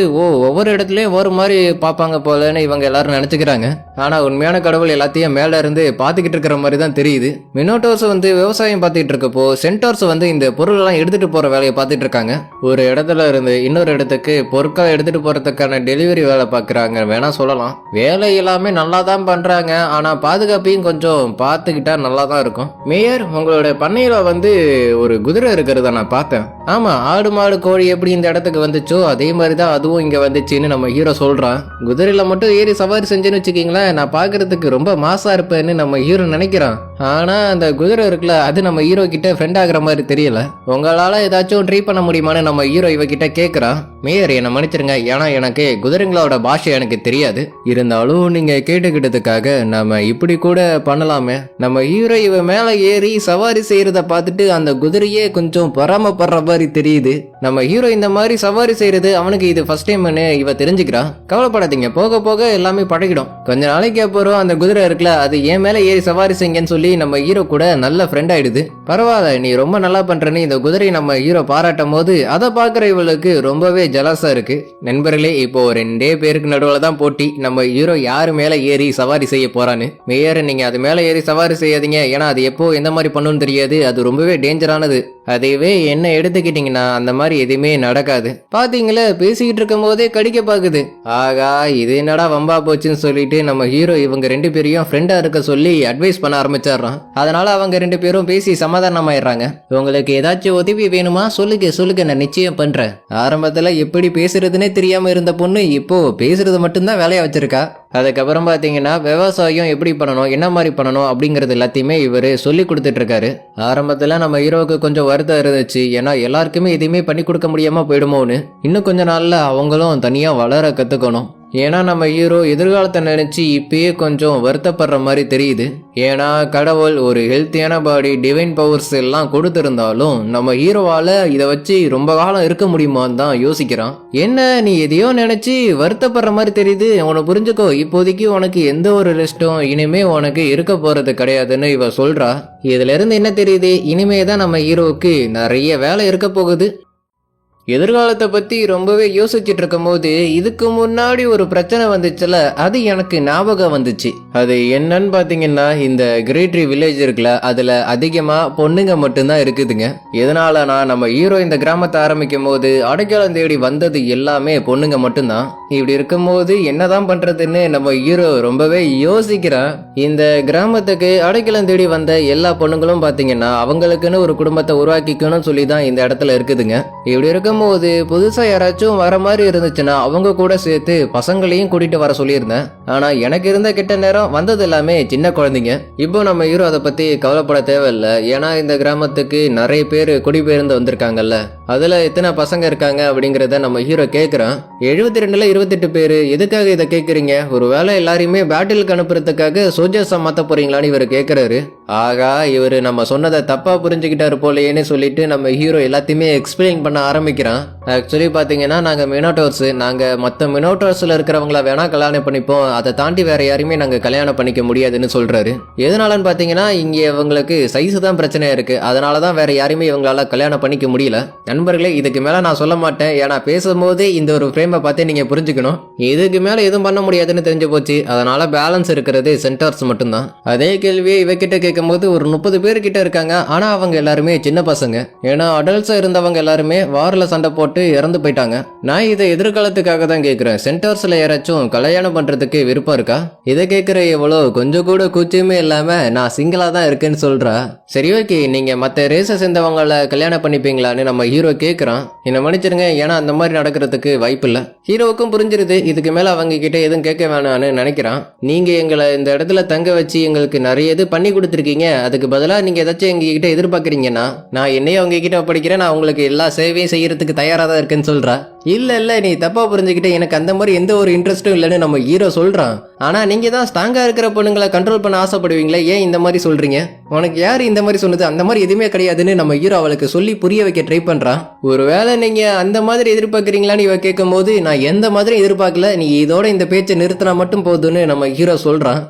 ஒவ்வொரு இடத்துலயும் ஒரு மாதிரி பாப்பாங்க போலன்னு இவங்க எல்லாரும் நினைச்சுக்கிறாங்க. ஆனா உண்மையான கடவுள் எல்லாத்தையும் மேல இருந்து பாத்துக்கிட்டு இருக்கிற மாதிரி தான் தெரியுது. மினோட்டோர்ஸ் விவசாயம் பார்த்துட்டு இருக்கப்போ சென்டார்ஸ் இந்த பொருள் எல்லாம் எடுத்துட்டு போற வேலையை பார்த்துட்டு இருக்காங்க. ஒரு இடத்துல இருந்து இன்னொரு இடத்துக்கு பொருட்களை எடுத்துட்டு போறதுக்கான டெலிவரி வேலை பார்க்கறாங்க வேணா சொல்லலாம். வேலை எல்லாமே நல்லா தான் பண்றாங்க, ஆனா பாதுகாப்பையும் கொஞ்சம் பார்த்துக்கிட்டா நல்லா தான் இருக்கும். மேயர், உங்களோட பண்ணையில ஒரு குதிரை இருக்கிறத நான் பார்த்தேன். ஆமா, ஆடு மாடு கோழி எப்படி இந்த இடத்துக்கு வந்துச்சோ அதே மாதிரிதான் அதுவும் இங்க வந்துச்சுன்னு நம்ம ஹீரோ சொல்றான். குதிரையில மட்டும் ஏறி சவாரி செஞ்சேன்னு வச்சுக்கீங்களேன், நான் பாக்குறதுக்கு ரொம்ப மாசா இருப்பேன்னு நம்ம ஹீரோ நினைக்கிறான். ஆனா அந்த குதிரை இருக்குல்ல, அது நம்ம ஹீரோ கிட்ட ஃப்ரெண்ட் ஆகுற மாதிரி தெரியல. உங்களால ஏதாச்சும் ட்ரை பண்ண முடியுமான்னு நம்ம ஹீரோ இவகிட்ட கேக்குறான். மேயர், என்ன மன்னிச்சிருங்க, ஏன்னா எனக்கு குதிரைங்களோட பாஷை எனக்கு தெரியாது. இருந்தாலும் நீங்க கேட்டுக்கிட்டதுக்காக நாம இப்படி கூட பண்ணலாமே. நம்ம ஹீரோ இவ மேல ஏறி சவாரி செய்யறத பார்த்துட்டு அந்த குதிரையே கொஞ்சம் பராமப்படுற மாதிரி தெரியுது. நம்ம ஹீரோ இந்த மாதிரி சவாரி செய்யறது அவனுக்கு இது ஃபர்ஸ்ட் டைம்னு இவ தெரிஞ்சுக்கிறான். கவலைப்படாதீங்க, போக போக எல்லாமே பழகிடும். கொஞ்ச நாளைக்கு அப்புறம் அந்த குதிரை இருக்குல்ல, அது என் மேல ஏறி சவாரி செய்யுங்கன்னு சொல்லி நம்ம ஹீரோ கூட நல்ல ஃப்ரெண்ட் ஆயிடுது. பரவாயில்ல, நீ ரொம்ப நல்லா பண்றன்னு இந்த குதிரை நம்ம ஹீரோ பாராட்டும் போது அதை பாக்குற இவளுக்கு ரொம்பவே ஜலசா இருக்கு. நண்பர்களே, இப்போ 2 பேருக்கு நடுவில் தான் போட்டி, நம்ம ஹீரோ யாரு மேல ஏறி சவாரி செய்ய போறான்னு. மேயர், நீங்க அது மேல ஏறி சவாரி செய்யாதீங்க, ஏன்னா அது எப்போ எந்த மாதிரி பண்ணுன்னு தெரியாது, அது ரொம்பவே டேஞ்சரானது. அதுவே என்ன எடுத்துக்கிட்டீங்கன்னா அந்த மாதிரி எதுவுமே நடக்காது. பாத்தீங்களா, பேசிக்கிட்டு இருக்கும் போதே கடிக்க பாக்குது. ஆகா, இது என்னடா வம்பா போச்சுன்னு சொல்லிட்டு நம்ம ஹீரோ இவங்க 2 பேரையும் ஃப்ரெண்டா இருக்க சொல்லி அட்வைஸ் பண்ண ஆரம்பிச்சிடறான். அதனால அவங்க 2 பேரும் பேசி சமாதானமாயிடுறாங்க. உங்களுக்கு ஏதாச்சும் உதவி வேணுமா சொல்லுங்க, நான் நிச்சயம் பண்றேன். ஆரம்பத்துல எப்படி பேசுறதுன்னே தெரியாம இருந்த பொண்ணு இப்போ பேசுறது மட்டும்தான் வேலையா வச்சிருக்கா. அதுக்கப்புறம் பாத்தீங்கன்னா விவசாயம் எப்படி பண்ணணும், என்ன மாதிரி பண்ணணும் அப்படிங்கறது எல்லாத்தையுமே இவரு சொல்லி கொடுத்துட்டு இருக்காரு. ஆரம்பத்துல நம்ம ஹீரோவுக்கு கொஞ்சம் வருத்தம் இருந்துச்சு, ஏன்னா எல்லாருக்குமே எதையுமே பண்ணி கொடுக்க முடியாம போயிடுமோன்னு. இன்னும் கொஞ்ச நாள்ல அவங்களும் தனியா வளர கத்துக்கணும். ஏன்னா நம்ம ஹீரோ எதிர்காலத்தை நினைச்சு இப்பயே கொஞ்சம் வருத்தப்படுற மாதிரி தெரியுது. ஏன்னா கடவுள் ஒரு ஹெல்த்தியான பாடி, டிவைன் பவர்ஸ் எல்லாம் கொடுத்திருந்தாலும் நம்ம ஹீரோவால இதை வச்சு ரொம்ப காலம் இருக்க முடியுமான்னு தான் யோசிக்கிறான். என்ன, நீ எதையோ நினைச்சு வருத்தப்படுற மாதிரி தெரியுது, உனக்கு புரிஞ்சுக்கோ, இப்போதைக்கு உனக்கு எந்த ஒரு ரெஸ்டும் இனிமே உனக்கு இருக்க போறது கிடையாதுன்னு இவ சொல்றா. இதுல இருந்து என்ன தெரியுது, இனிமே தான் நம்ம ஹீரோவுக்கு நிறைய வேலை இருக்க போகுது. எதிர்காலத்தை பத்தி ரொம்பவே யோசிச்சுட்டு இருக்கும் போது இதுக்கு முன்னாடி ஒரு பிரச்சனை வந்துச்சுல, அது எனக்கு ஞாபகம் வந்துச்சு. அது என்னன்னு பாத்தீங்கன்னா, இந்த கிரேட் ட்ரீ வில்லேஜ் இருக்குல்ல, அதுல அதிகமா பொண்ணுங்க மட்டும்தான் இருக்குதுங்க. எதனாலனா நம்ம ஹீரோ இந்த கிராமத்தை ஆரம்பிக்கும் போது அடைக்கலம் தேடி வந்தது எல்லாமே பொண்ணுங்க மட்டும்தான். இப்படி இருக்கும் போது என்னதான் பண்றதுன்னு நம்ம ஹீரோ ரொம்பவே யோசிக்கிறான். இந்த கிராமத்துக்கு அடைக்கலம் தேடி வந்த எல்லா பொண்ணுங்களும் பாத்தீங்கன்னா அவங்களுக்குன்னு ஒரு குடும்பத்தை உருவாக்கிக்கணும்னு சொல்லி தான் இந்த இடத்துல இருக்குதுங்க. இப்படி இருக்க போது புதுசா யாராச்சும் வர மாதிரி இருந்துச்சுன்னா அவங்க கூட சேர்த்து பசங்களையும் கூட்டிட்டு வர சொல்லியிருந்தேன். ஆனா எனக்கு இருந்த கிட்ட நேரம் வந்தது எல்லாமே சின்ன குழந்தைங்க. இப்போ நம்ம ஹீரோ அதை பத்தி கவலைப்பட தேவையில்லை, ஏன்னா இந்த கிராமத்துக்கு நிறைய பேர் குடிபெயர்ந்து வந்திருக்காங்கல்ல, அதுல எத்தனை பசங்க இருக்காங்க அப்படிங்கறத நம்ம ஹீரோ கேக்குறான். 72ல 28 பேரு. எதுக்காக இதை கேக்குறீங்க? ஒருவேளை எல்லாரையுமே பேட்டிலுக்கு அனுப்புறதுக்காக சோல்ஜர்ஸா மாத்த போறீங்களான்னு இவர் கேக்குறாரு. ஆகா, இவரு நம்ம சொன்னதை தப்பா புரிஞ்சுக்கிட்டாரு போலேன்னு சொல்லிட்டு நம்ம ஹீரோ எல்லாத்தையுமே எக்ஸ்பிளைன் பண்ண ஆரம்பிக்கிறான். ஆக்சுவலி பாத்தீங்கன்னா நாங்க மினோட்டோர்ஸ், நாங்க மத்த மினோட்டோர்ஸ்ல இருக்கிறவங்கள வேணா கல்யாணம் பண்ணிப்போம், அதை தாண்டி வேற யாரையுமே நாங்க கல்யாணம் பண்ணிக்க முடியாதுன்னு சொல்றாரு. எதனாலன்னு பாத்தீங்கன்னா இங்க இவங்களுக்கு சைஸ் தான் பிரச்சனையா இருக்கு, அதனாலதான் வேற யாரையுமே இவங்களால கல்யாணம் பண்ணிக்க முடியல. நண்பர்களே, இதுக்கு மேல நான் சொல்ல மாட்டேன், ஏன்னா பேசும்போது இந்த ஒரு ஃப்ரேமை பார்த்து நீங்க புரிஞ்சுக்கணும். இதுக்கு மேல எதுவும் பண்ண முடியாதுன்னு தெரிஞ்சு போச்சு, அதனால பேலன்ஸ் இருக்கிறது சென்டார்ஸ் மட்டும்தான். அதே கேள்வியை இவகிட்ட கேட்கும் போது ஒரு 30 பேர் கிட்ட இருக்காங்க, ஆனா அவங்க எல்லாருமே சின்ன பசங்க. ஏன்னா அடல்ட்ஸா இருந்தவங்க எல்லாருமே வார்ல சண்டை போட்டு இறந்து போயிட்டாங்க. நான் இதை எதிர்காலத்துக்காக தான் கேட்கிறேன். சென்டார்ஸ்ல யாராச்சும் கல்யாணம் பண்றதுக்கு விருப்பம் இருக்கா? இதை கேட்கிற எவ்வளோ கொஞ்சம் கூட கூச்சமே இல்லாம நான் சிங்கிளா தான் இருக்கேன்னு சொல்றா. சரி ஓகே, நீங்க மற்ற ரேஸை சேர்ந்தவங்களை கல்யாணம் பண்ணிப்பீங்களான்னு நம்ம ஹீரோ கேட்குறான். என்ன மன்னிச்சிருங்க, ஏன்னா அந்த மாதிரி நடக்கிறதுக்கு வாய்ப்பு இல்லை. ஹீரோவுக்கும் புரிஞ்சிருது, இதுக்கு மேல அவங்க கிட்ட எதுவும் கேட்க வேணான்னு நினைக்கிறான். நீங்க எங்களை இந்த இடத்துல தங்க வச்சு எங்களுக்கு நிறைய இது பண்ணி கொடுத்துருக்கீங்க, அதுக்கு பதிலாக நீங்க ஏதாச்சும் எங்ககிட்ட எதிர்பார்க்குறீங்கன்னா நான் என்னையே அவங்க கிட்ட படிக்கிறேன், நான் உங்களுக்கு எல்லா சேவையும் செய்யறதுக்கு தயாராக தான் இருக்கேன்னு சொல்றா. இல்ல நீ தப்பா புரிஞ்சுக்கிட்ட, எனக்கு அந்த மாதிரி எந்த ஒரு இன்ட்ரெஸ்டும் இல்லைன்னு நம்ம ஹீரோ சொல்றான். ஆனா நீங்க தான் ஸ்ட்ராங்கா இருக்கிற பொண்ணுங்களை கண்ட்ரோல் பண்ண ஆசைப்படுவீங்களே, ஏன் இந்த மாதிரி சொல்றீங்க? உனக்கு யார் இந்த மாதிரி சொன்னது? அந்த மாதிரி எதுவுமே கிடையாதுன்னு நம்ம ஹீரோ அவளுக்கு சொல்லி புரிய வைக்க ட்ரை பண்றான். ஒருவேளை நீங்க அந்த மாதிரி எதிர்பார்க்குறீங்களான்னு இவ கேட்கும் போது நான் எந்த மாதிரி எதிர்பார்க்கல, நீ இதோட இந்த பேச்சை நிறுத்தினா மட்டும் போதுன்னு நம்ம ஹீரோ சொல்றான்.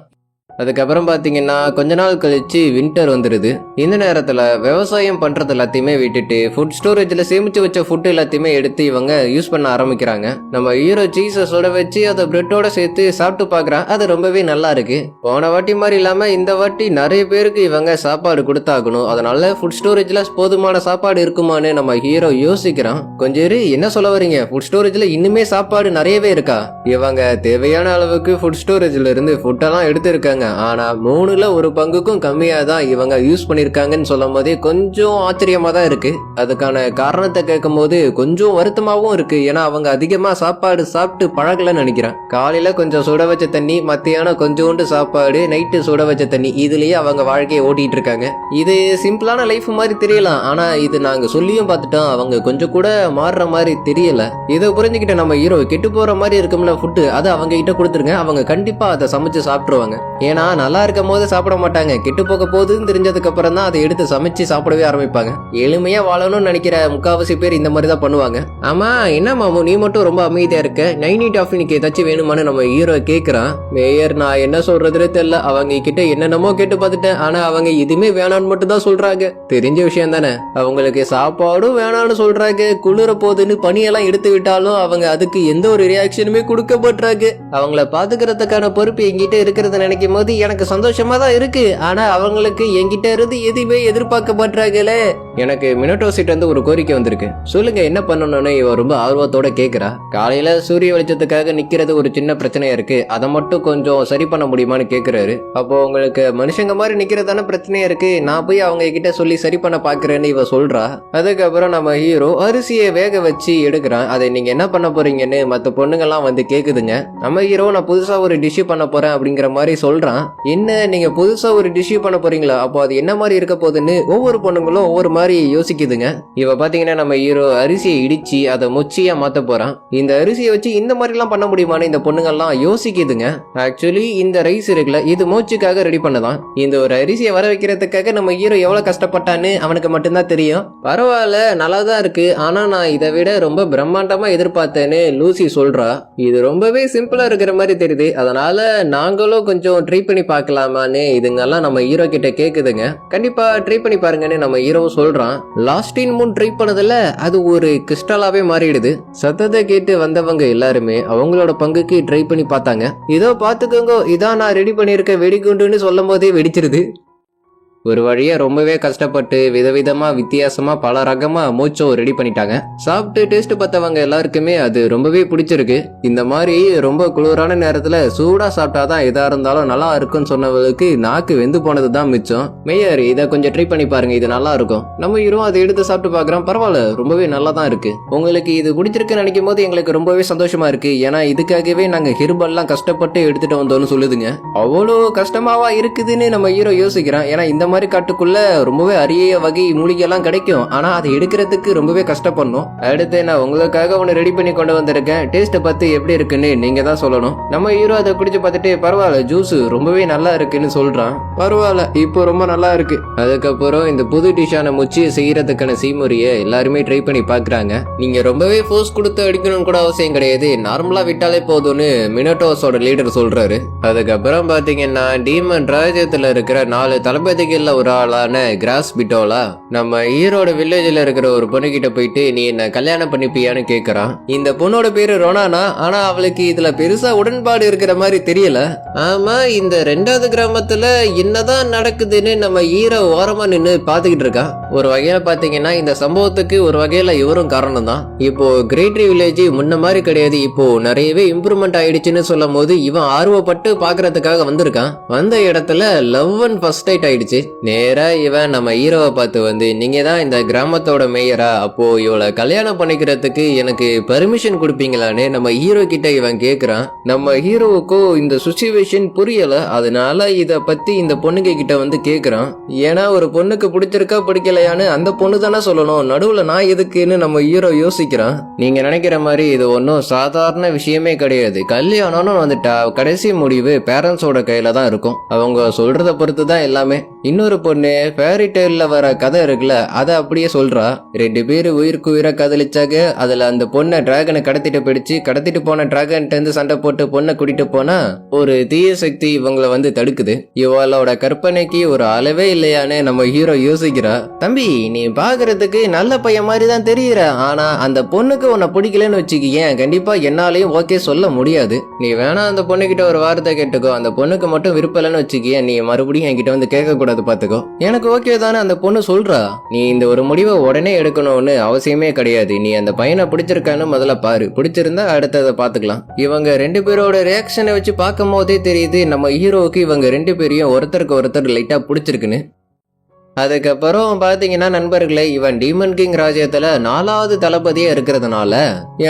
அதுக்கப்புறம் பார்த்தீங்கன்னா கொஞ்ச நாள் கழிச்சு வின்டர் வந்துடுது. இந்த நேரத்தில் விவசாயம் பண்ணுறது எல்லாத்தையுமே விட்டுட்டு ஃபுட் ஸ்டோரேஜில் சேமித்து வச்ச ஃபுட் எல்லாத்தையுமே எடுத்து இவங்க யூஸ் பண்ண ஆரம்பிக்கிறாங்க. நம்ம ஹீரோ சீஸை சுட வச்சு அதை பிரெட்டோட சேர்த்து சாப்பிட்டு பார்க்குறான். அது ரொம்பவே நல்லா இருக்கு. போன வாட்டி மாதிரி இல்லாமல் இந்த வாட்டி நிறைய பேருக்கு இவங்க சாப்பாடு கொடுத்தாகணும், அதனால ஃபுட் ஸ்டோரேஜில் போதுமான சாப்பாடு இருக்குமான்னு நம்ம ஹீரோ யோசிக்கிறான். கொஞ்சம் என்ன சொல்ல வரீங்க? ஃபுட் ஸ்டோரேஜில் இன்னுமே சாப்பாடு நிறையவே இருக்கா? இவங்க தேவையான அளவுக்கு ஃபுட் ஸ்டோரேஜில் இருந்து ஃபுட்டெல்லாம் எடுத்துருக்காங்க. ஆனா 3ல் 1 பங்குக்கும் கம்மியா தான் இவங்க யூஸ் பண்ணிருக்காங்கன்னு சொல்லும் போதே கொஞ்சம் ஆச்சரியமா தான் இருக்கு. அதுக்கான காரணத்தை கேட்கும் போது கொஞ்சம் வருத்தமாவும் இருக்கு. ஏன்னா அவங்க அதிகமா சாப்பாடு சாப்பிட்டு பழகலன்னு நினைக்கிறேன். காலையில கொஞ்சம் சுட வச்ச தண்ணி, மத்தியானம் கொஞ்சோண்டு சாப்பாடு, நைட்டு சுட வச்ச தண்ணி, இதுலயே அவங்க வாழ்க்கையை ஓட்டிட்டு இருக்காங்க. இது சிம்பிளான லைஃப் மாதிரி தெரியலாம், ஆனா இது நாங்க சொல்லியும் பார்த்துட்டோம், அவங்க கொஞ்சம் கூட மாறுற மாதிரி தெரியல. இதை புரிஞ்சுக்கிட்ட நம்ம ஹீரோ கெட்டு போற மாதிரி இருக்கும்ல ஃபுட்டு, அதை அவங்க கிட்ட கொடுத்துருங்க, அவங்க கண்டிப்பா அதை சமைச்சு சாப்பிட்டுருவாங்க. ஏன்னா நல்லா இருக்கும் போது சாப்பிட மாட்டாங்க, கெட்டு போக போகுதுன்னு தெரிஞ்சதுக்கு அப்புறம் தான் அதை எடுத்து சமைச்சு சாப்பிடவே ஆரம்பிப்பாங்க. எளிமையா வாழணும்னு நினைக்கிற முக்காவாசி பேர் இந்த மாதிரி தான் பண்ணுவாங்க. ஆமா என்ன மாமு, நீ மட்டும் ரொம்ப அமைதியா இருக்க, நைட் ஆஃப்னிக்கு ஏதாச்சும் வேணுமான்னு நம்ம ஹீரோ கேட்கிறான். மேயர் நான் என்ன சொல்றதுன்னு தெரியல, அவங்க கிட்ட என்னென்னமோ கேட்டு பார்த்துட்டேன், ஆனா அவங்க எதுவுமே வேணான்னு மட்டும் தான் சொல்றாங்க. தெரிஞ்ச விஷயம் தானே, அவங்களுக்கு சாப்பாடும் வேணான்னு சொல்றாங்க. குளிர போதுன்னு பனியெல்லாம் எடுத்து விட்டாலும் அவங்க அதுக்கு எந்த ஒரு ரியாக்ஷனுமே கொடுக்க மாட்டாங்க. அவங்கள பாத்துக்கிறதுக்கான பொறுப்பு என்கிட்ட இருக்கிறத நினைக்கும் போது எனக்கு சந்தோஷமா தான் இருக்கு. ஆனா அவங்களுக்கு என்கிட்ட இருந்து எதுவுமே எதிர்பார்க்க மாட்டாங்களே. எனக்கு மினோட்டோசிட்ட இருந்து ஒரு கோரிக்கை வந்திருக்கு, சொல்லுங்க என்ன பண்ணணும்னு இவ ரொம்ப ஆர்வத்தோட கேக்குறா. காலையில சூரிய வெளிச்சத்துக்காக நிக்கிறது ஒரு சின்ன பிரச்சனையா இருக்கு, அதை மட்டும் கொஞ்சம் சரி பண்ண முடியுமான்னு கேக்குறாரு. அப்போ உங்களுக்கு மனுஷங்க மாதிரி நிக்கிறதான பிரச்சனையா இருக்கு, நான் போய் அவங்க கிட்ட சொல்லி சரி பண்ண பாக்குறேன்னு இவ சொல்றா. அதுக்கப்புறம் நம்ம ஹீரோ அரிசியை வேக வச்சு எடுக்கிறான். அதை நீங்க என்ன பண்ண போறீங்கன்னு மத்த பொண்ணுங்கெல்லாம் வந்து கேக்குதுங்க. நம்ம ஹீரோ நான் புதுசா ஒரு டிஷ் பண்ண போறேன் அப்படிங்கிற மாதிரி சொல்றான். என்ன நீங்க புதுசா ஒரு டிஷ் பண்ண போறீங்களா? அப்போ அது என்ன மாதிரி இருக்க போகுதுன்னு ஒவ்வொரு பொண்ணுங்களும் ஒவ்வொரு மாதிரி யோசிக்குதுங்க. இவ பாத்தீங்கன்னா நம்ம ஹீரோ அரிசியை இடிச்சு அதை மொச்சியா மாத்த போறான். இந்த அரிசியை வச்சு இந்த மாதிரி எல்லாம் பண்ண முடியுமான்னு இந்த பொண்ணுங்கள்லாம் யோசிக்குதுங்க. ஆக்சுவலி இந்த ரைஸ் இருக்குல்ல, இது மோச்சுக்காக ரெடி பண்ணதான். இந்த ஒரு அரிசியை வர வைக்கிறதுக்காக நம்ம ஹீரோ எவ்வளவு கஷ்டப்பட்டான்னு அவனுக்கு மட்டும்தான் தெரியும். பரவாயில்ல நல்லா தான் இருக்கு, ஆனா நான் இதை விட ரொம்ப பிரம்மாண்டமா எதிர்பார்த்தேன்னு லூசி சொல்றா. இது ரொம்பவே சிம்பிளா இருக்கிற மாதிரி தெரியுது, அதனால நாங்களும் கொஞ்சம் ட்ரை பண்ணி பார்க்கலாமான்னு இதுங்கெல்லாம் நம்ம ஹீரோ கிட்ட கேக்குதுங்க. கண்டிப்பா ட்ரை பண்ணி பாருங்கன்னு நம்ம ஹீரோ சொல்றான். லாஸ்டின் முன் ட்ரை பண்ணதுல அது ஒரு கிறிஸ்டலாவே மாறிடுது. சத்தத்தை கேட்டு வந்தவங்க எல்லாருமே அவங்களோட பங்குக்கு ட்ரை பண்ணி பார்த்தாங்க. இதோ பாத்துக்கோங்க, இதான் நான் ரெடி பண்ணிருக்க வெடிகுண்டுன்னு சொல்லும் போதே வெடிச்சிருது. ஒரு வழியா ரொம்பவே கஷ்டப்பட்டு விதவிதமா வித்தியாசமா பல ரகமா மோச்சோ ரெடி பண்ணிட்டாங்க. சாப்பிட்டு டேஸ்ட் பார்த்தவங்க எல்லாருக்குமே அது ரொம்பவே பிடிச்சிருக்கு. இந்த மாதிரி ரொம்ப குளிரான நேரத்துல சூடா சாப்பிட்டாதான் எதா இருந்தாலும் நல்லா இருக்கும்னு சொன்னவங்களுக்கு நாக்கு வெந்து போனதுதான் மிச்சம். மேயர் இதை கொஞ்சம் ட்ரை பண்ணி பாருங்க, இது நல்லா இருக்கும். நம்ம ஹீரோ அதை எடுத்து சாப்பிட்டு பாக்குறோம். பரவாயில்ல, ரொம்பவே நல்லா தான் இருக்கு. உங்களுக்கு இது பிடிச்சிருக்குன்னு நினைக்கும் போது எங்களுக்கு ரொம்பவே சந்தோஷமா இருக்கு. ஏன்னா இதுக்காகவே நாங்க ஹெர்பல்லாம் கஷ்டப்பட்டு எடுத்துட்டு வந்தோம்னு சொல்லுதுங்க. அவ்வளோ கஷ்டமாவா இருக்குதுன்னு நம்ம ஹீரோ யோசிக்கிறான். ஏன்னா இந்த மாதிரி காட்டுக்குள்ள ரொம்பவே அரிய வகை மூலிகை எல்லாம் கிடைக்கும், ஆனா அதை எடுக்கிறதுக்கு ரொம்பவே கஷ்டப்படணும். அடுத்து நான் உங்களுக்காக ஒன்னு ரெடி பண்ணி கொண்டு வந்திருக்கேன், டேஸ்ட் பார்த்து எப்படி இருக்குன்னு நீங்க தான் சொல்லணும். நம்ம ஹீரோ அதை குடிச்சு பார்த்துட்டு பரவாயில்ல ஜூஸ் ரொம்பவே நல்லா இருக்குன்னு சொல்றான். பரவாயில்ல இப்போ ரொம்ப நல்லா இருக்கு. அதுக்கப்புறம் இந்த புது டிஷ்ஷான முச்சியை செய்யறதுக்கான செய்முறையை எல்லாருமே ட்ரை பண்ணி பாக்குறாங்க. நீங்க ரொம்பவே ஃபோர்ஸ் கொடுத்து அடிக்கணும்னு கூட அவசியம் கிடையாது, நார்மலா விட்டாலே போதும்னு மினோட்டோஸோட லீடர் சொல்றாரு. அதுக்கப்புறம் பாத்தீங்கன்னா டீமன் ராஜ்யத்துல இருக்கிற 4 தளபதிகள் பையன்ல ஒரு ஆளான கிராஸ் பிட்டோலா நம்ம ஹீரோட வில்லேஜ்ல இருக்கிற ஒரு பொண்ணு கிட்ட போயிட்டு நீ என்ன கல்யாணம் பண்ணிப்பியான்னு கேக்குறான். இந்த பொண்ணோட பேரு ரொனானா. ஆனா அவளுக்கு இதுல பெருசா உடன்பாடு இருக்கிற மாதிரி தெரியல. ஆமா, இந்த 2வது கிராமத்துல என்னதான் நடக்குதுன்னு நம்ம ஹீரோ ஓரமா நின்னு பாத்துக்கிட்டு இருக்கான். ஒரு வகையில பாத்தீங்கன்னா இந்த சம்பவத்துக்கு ஒரு வகையில இவரும் காரணம் தான். இப்போ கிரேட்ரி வில்லேஜ் முன்ன மாதிரி கிடையாது, இப்போ நிறையவே இம்ப்ரூவ்மெண்ட் ஆயிடுச்சுன்னு சொல்லும் போது இவன் ஆர்வப்பட்டு பாக்குறதுக்காக வந்திருக்கான். வந்த இடத்துல லவ் அண்ட் ஃபர்ஸ்ட் நைட் ஆயிடுச்சு. நேரா இவன் நம்ம ஹீரோவை பார்த்து வந்து நீங்க தான் இந்த கிராமத்தோட மேயரா, அப்போ இவளை கல்யாணம் பண்ணிக்கிறதுக்கு எனக்கு பெர்மிஷன் கொடுப்பீங்களான்னு நம்ம ஹீரோ கிட்ட இவன் கேக்குறான். நம்ம ஹீரோவுக்கும் இந்த சுச்சுவேஷன் புரியல, அதனால இத பத்தி இந்த பொண்ணுங்க கிட்ட வந்து கேக்குறான். ஏன்னா ஒரு பொண்ணுக்கு பிடிச்சிருக்கா பிடிக்கலையான்னு அந்த பொண்ணு தானே சொல்லணும், நடுவுல நான் எதுக்குன்னு நம்ம ஹீரோ யோசிக்கிறான். நீங்க நினைக்கிற மாதிரி இது ஒன்னும் சாதாரண விஷயமே கிடையாது. கல்யாணம்னு வந்துட்டா கடைசி முடிவு பேரண்ட்ஸோட கையில தான் இருக்கும். அவங்க சொல்றத பொறுத்து தான் எல்லாமே. இன்னொரு பொண்ணு ஃபேரி டெய்ல்ல வர கதை இருக்குல்ல, அதை அப்படியே சொல்றா. 2 பேரு உயிருக்கு உயிரை காதலிச்சாங்க. அதுல அந்த பொண்ணை டிராகனை கடத்திட்டு போயிடுச்சு. கடத்திட்டு போன டிராகன் இருந்து சண்டை போட்டு பொண்ணை கூட்டிட்டு போனா ஒரு தீய சக்தி இவங்களை வந்து தடுக்குது. இவளோட கற்பனைக்கு ஒரு அளவே இல்லையான்னு நம்ம ஹீரோ யோசிக்கிறா. தம்பி, நீ பாக்குறதுக்கு நல்ல பையன் மாதிரி தான் தெரியுற, ஆனா அந்த பொண்ணுக்கு உன்னை பிடிக்கலன்னு வச்சுக்கேன், கண்டிப்பா என்னாலையும் ஓகே சொல்ல முடியாது. நீ வேணா அந்த பொண்ணு கிட்ட ஒரு வார்த்தை கேட்டுக்கோ. அந்த பொண்ணுக்கு மட்டும் விருப்பலன்னு வச்சுக்கேன், நீ மறுபடியும் என்கிட்ட வந்து கேட்க கூடாது பாத்துக்கோ. எனக்கு ஓகே தானே அந்த பொண்ணு சொல்றா. நீ இந்த ஒரு முடிவை உடனே எடுக்கணும்னு அவசியமே கிடையாது. நீ அந்த பையனை பிடிச்சிருக்கான்னு முதல்ல பாரு, பிடிச்சிருந்தா அடுத்ததை பாத்துக்கலாம். இவங்க 2 பேரோட ரியாக்ஷனை வச்சு பார்க்கும் போதே தெரியுது நம்ம ஹீரோவுக்கு இவங்க 2 பேரையும் ஒருத்தருக்கு ஒருத்தர் லைட்டா பிடிச்சிருக்குன்னு. அதுக்கப்புறம் பாத்தீங்கன்னா நண்பர்களே, இவன் டீமன் கிங் ராஜ்யத்துல 4வது தளபதியா இருக்கிறதுனால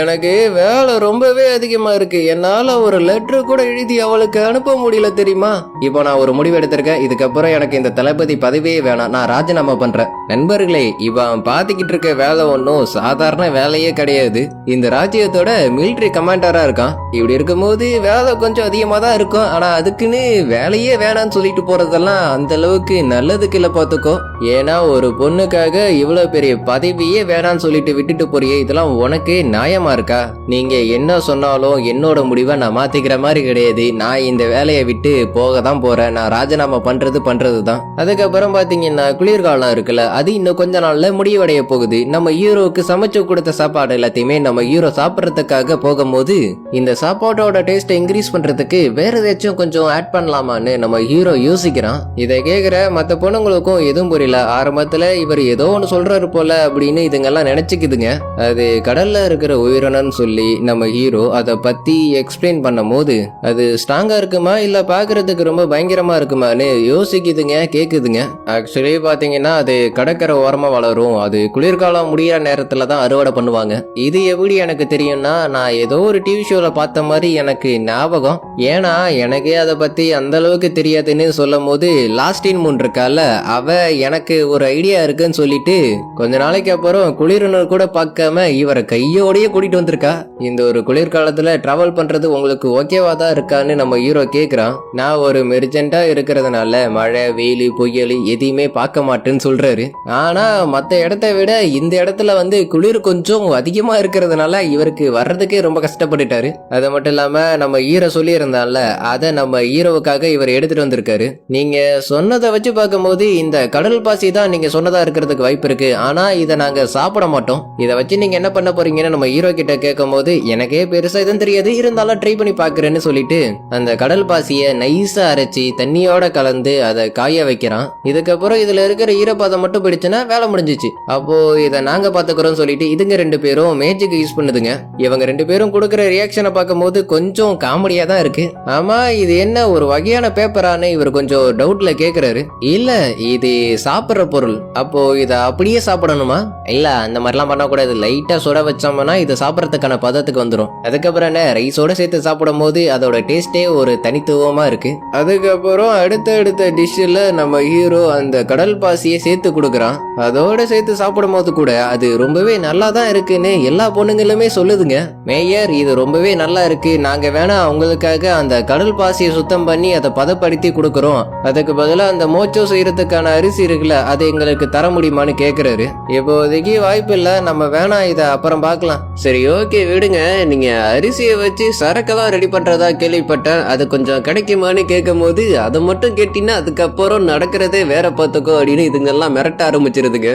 எனக்கு வேலை ரொம்பவே அதிகமா இருக்கு. என்னால ஒரு லெட்டர் கூட எழுதி அவளுக்கு அனுப்ப முடியல தெரியுமா. இப்போ நான் ஒரு முடிவு எடுத்திருக்கேன். இதுக்கப்புறம் எனக்கு இந்த தளபதி பதவியே வேணாம், நான் ராஜினாமா பண்றேன். நண்பர்களே, இவன் பாத்துக்கிட்டு இருக்க வேலை ஒன்னும் சாதாரண வேலையே கிடையாது. இந்த ராஜ்யத்தோட மிலிட்டரி கமாண்டரா இருக்கான். இப்படி இருக்கும்போது வேலை கொஞ்சம் அதிகமா தான் இருக்கும். ஆனா அதுக்குன்னு வேலையே வேணான்னு சொல்லிட்டு போறதெல்லாம் அந்த அளவுக்கு நல்லதுக்கு இல்ல பாத்துக்கோ. ஏன்னா ஒரு பொண்ணுக்காக இவ்வளவு பெரிய பதவியே வேணான்னு சொல்லிட்டு விட்டுட்டு போறியே, இதெல்லாம் உனக்கு நியாயமா இருக்கா? நீங்க என்ன சொன்னாலும் என்னோட முடிவை நான் மாத்திக்கிற மாதிரி கிடையாது. நான் இந்த வேலையை விட்டு போக தான் போறேன். நான் ராஜினாமா பண்றது தான். அதுக்கப்புறம் பாத்தீங்கன்னா குளிர்காலம் இருக்குல்ல, அது இன்னும் கொஞ்ச நாள்ல முடிவடைய போகுது. நம்ம ஹீரோவுக்கு சமைச்சு கொடுத்த சாப்பாடு எல்லாத்தையுமே நம்ம ஹீரோ சாப்பிடறதுக்காக போகும்போது இந்த சாப்பாட்டோட டேஸ்ட் இன்க்ரீஸ் பண்றதுக்கு வேற ஏதாச்சும் கொஞ்சம் ஆட் பண்ணலாமான்னு நம்ம ஹீரோ யோசிக்கிறான். இதை கேக்குற மத்த பொண்ணுங்களுக்கும் எதுவும் புரியல. ஆரம்பத்துல இவர் ஏதோ ஒன்று சொல்றாரு போல அப்படின்னு இதுங்கெல்லாம் நினைச்சுக்குதுங்க. அது கடல்ல இருக்கிற உயிரினம்னு சொல்லி நம்ம ஹீரோ அதை பத்தி எக்ஸ்பிளைன் பண்ணும் போது அது ஸ்ட்ராங்கா இருக்குமா இல்ல பாக்குறதுக்கு ரொம்ப பயங்கரமா இருக்குமான்னு யோசிக்குதுங்க, கேக்குதுங்க. ஆக்சுவலி பாத்தீங்கன்னா அது கடற்கரை ஓரமா வளரும். அது குளிர்காலம் முடியிற நேரத்துல தான் அறுவடை பண்ணுவாங்க. இது எப்படி எனக்கு தெரியும்னா, நான் ஏதோ ஒரு டிவி ஷோல பார்த்த மாதிரி எனக்கு ஞாபகம். ஏன்னா எனக்கே அதை பத்தி அந்த அளவுக்கு தெரியாதுன்னு சொல்லும் போது லாஸ்டின் மூன் இருக்கால, அவ எனக்கு ஒரு ஐடியா இருக்குன்னு சொல்லிட்டு கொஞ்ச நாளைக்கு அப்புறம் குளிர்னர் கூட பார்க்காம இவரை கையோடய கூட்டிட்டு வந்திருக்கா. இந்த ஒரு குளிர்காலத்துல டிராவல் பண்றது உங்களுக்கு ஓகேவா தான் இருக்கான்னு நம்ம ஹீரோ கேக்குறான். நான் ஒரு மெர்ஜென்டா இருக்கிறதுனால மழை வெயில் புயல் எதையுமே பார்க்க மாட்டேன்னு சொல்றாரு. ஆனா மத்த இடத்தை விட இந்த இடத்துல வந்து குளிர் கொஞ்சம் அதிகமா இருக்கிறதுனால இவருக்கு வர்றதுக்கே ரொம்ப கஷ்டப்பட்டுட்டாரு. அது மட்டும் இல்லாம நம்ம ஹீரோ சொல்லி இருந்தால அதை நம்ம ஹீரோவுக்காக இவர் எடுத்துட்டு வந்திருக்காரு. நீங்க சொன்னதை வச்சு பார்க்கும்போது இந்த கடல் பாசி தான் நீங்க சொன்னதா இருக்கிறதுக்கு வாய்ப்பு இருக்கு. ஆனா இதை நாங்க சாப்பிட மாட்டோம். இதை வச்சு நீங்க என்ன பண்ண போறீங்கன்னு நம்ம ஹீரோ கிட்ட கேட்கும் போது எனக்கே பெருசா எதுவும் தெரியாது, இருந்தாலும் ட்ரை பண்ணி பாக்குறேன்னு சொல்லிட்டு அந்த கடல் பாசிய நைஸா அரைச்சி தண்ணியோட கலந்து அதை காய வைக்கிறான். இதுக்கப்புறம் இதுல இருக்கிற ஈரப்பாதம் மட்டும் பிடிச்சுன்னா வேலை முடிஞ்சிச்சு. அப்போ இதை நாங்க பாத்துக்கிறோம் சொல்லிட்டு இதுங்க 2 பேரும் மேஜிக் யூஸ் பண்ணுதுங்க. இவங்க 2 பேரும் கொடுக்குற ரியாக்ஷனை பார்க்கும் போது கொஞ்சம் காமெடியா தான் இருக்கு. ஆமா, இது என்ன ஒரு வகையான பேப்பரான்னு இவர் கொஞ்சம் டவுட்ல கேக்குறாரு. இல்ல, இது சாப்பிடுற பொருள். அப்போ இத அப்படியே சாப்பிடணுமா? இல்ல, அந்த மாதிரிலாம் பண்ணக்கூடாது. லைட்டா சுட வச்சோம்னா இது சாப்பிடறதுக்கான பதத்துக்கு வந்துடும். அதுக்கப்புறம் என்ன, ரைஸோட சேர்த்து சாப்பிடும் போது அதோட டேஸ்டே ஒரு தனித்துவமா இருக்கு. அதுக்கப்புறம் அடுத்த டிஷ்ல நம்ம ஹீரோ அந்த கடல் பாசியை சேர்த்து கொடுக்கறான். அதோட சேர்த்து சாப்பிடும் போது கூட அது ரொம்பவே நல்லா தான் இருக்குன்னு எல்லா பொண்ணுங்களுமே சொல்லுதுங்க. மேயர், இது ரொம்பவே நல்லா இருக்கு, நாங்க வேணா உங்களுக்காக அந்த கடல் பாசியை சுத்தம் பண்ணி அதை பதப்படுத்தி கொடுக்கறோம். அதுக்கு பதிலா அந்த மோச்சோ செய்யறதுக்கான அரிசி இருக்குல்ல அது எங்களுக்கு தர முடியுமான்னு கேக்குறாரு. இப்போதைக்கு வாய்ப்பு இல்ல, நம்ம வேணாம், இத அப்புறம் பார்க்கலாம். சரி ஓகே விடுங்க, நீங்க அரிசியை வச்சு சரக்கெல்லாம் ரெடி பண்றதா கேள்விப்பட்டேன், அது கொஞ்சம் கிடைக்குமான்னு கேட்கும் போது அதை மட்டும் கேட்டீங்கன்னா அதுக்கப்புறம் நடக்கிறதே வேற பார்த்துக்கோ அப்படின்னு இதுங்கெல்லாம் மிரட்ட ஆரம்பிச்சிருதுங்க.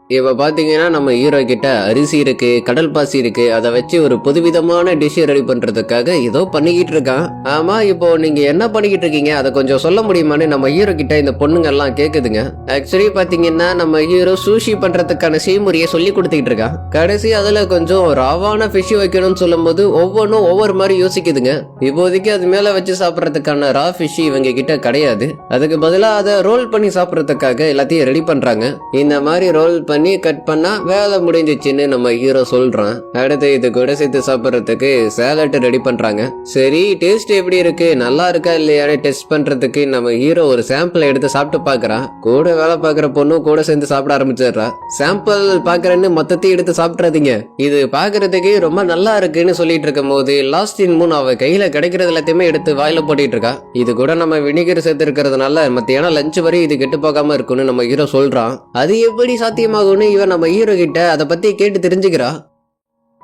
இப்ப பாத்தீங்கன்னா நம்ம ஹீரோ கிட்ட அரிசி இருக்கு, கடல் பாசி இருக்கு, அதை வச்சு ஒரு புதுவிதமான டிஷ் ரெடி பண்றதுக்காக ஏதோ பண்ணிக்கிட்டு இருக்கான். ஆமா, இப்போ நீங்க என்ன பண்ணிக்கிட்டு இருக்கீங்க, அதை கொஞ்சம் சொல்ல முடியுமான்னு நம்ம ஹீரோ கிட்ட இந்த பொண்ணுங்க எல்லாம் கேக்குதுங்க. ஆக்சுவலி பாத்தீங்கன்னா நம்ம ஹீரோ சூஷி பண்றதுக்கான செய்முறையை சொல்லி கொடுத்துக்கிட்டு இருக்கான். கடைசி அதுல கொஞ்சம் ராவான ஃபிஷ் வைக்கணும்னு சொல்லும் போது ஒவ்வொன்றும் ஒவ்வொரு மாதிரி யோசிக்குதுங்க. இப்போதைக்கு அது மேல வச்சு சாப்பிடறதுக்கான ரா ஃபிஷ் இவங்க கிட்ட கிடையாது. அதுக்கு பதிலா அதை ரோல் பண்ணி சாப்பிடறதுக்காக எல்லாத்தையும் ரெடி பண்றாங்க. இந்த மாதிரி ரோல் பண்ணி கட் பண்ணா வேலை முடிஞ்சிச்சுன்னு நம்ம ஹீரோ சொல்றான். அடுத்து இது கூட சேர்த்து சாப்பிடறதுக்கு சாலட் ரெடி பண்றாங்க. சரி டேஸ்ட் எப்படி இருக்கு, நல்லா இருக்கா இல்லையான்னு டெஸ்ட் பண்றதுக்கு நம்ம ஹீரோ ஒரு சாம்பிள் எடுத்து சாப்பிட்டு பாக்குறான். கூட வேலை பாக்குற பொண்ணும் கூட சேர்ந்து சாப்பிட ஆரம்பிச்சிடுறா. சாம்பிள் பாக்குறேன்னு மொத்தத்தையும் எடுத்து சாப்பிட்றாதீங்க, இது பாக்குறதுக்கு ரொம்ப நல்லா இருக்குன்னு சொல்லிட்டு இருக்கும் போது லாஸ்ட் இன் மூன் அவ கையில கிடைக்கிறது எல்லாத்தையுமே எடுத்து வாயில போட்டுட்டு இருக்கா. இது கூட நம்ம வினிகர் சேர்த்து இருக்கிறதுனால மத்தியானம் லஞ்ச் வரை இது கெட்டு போகாம இருக்குன்னு நம்ம ஹீரோ சொல்றான். அது எப்படி சாத்தியமாகும் இவன் நம்ம ஹீரோ கிட்ட அதை பத்தி கேட்டு தெரிஞ்சுக்கிறா.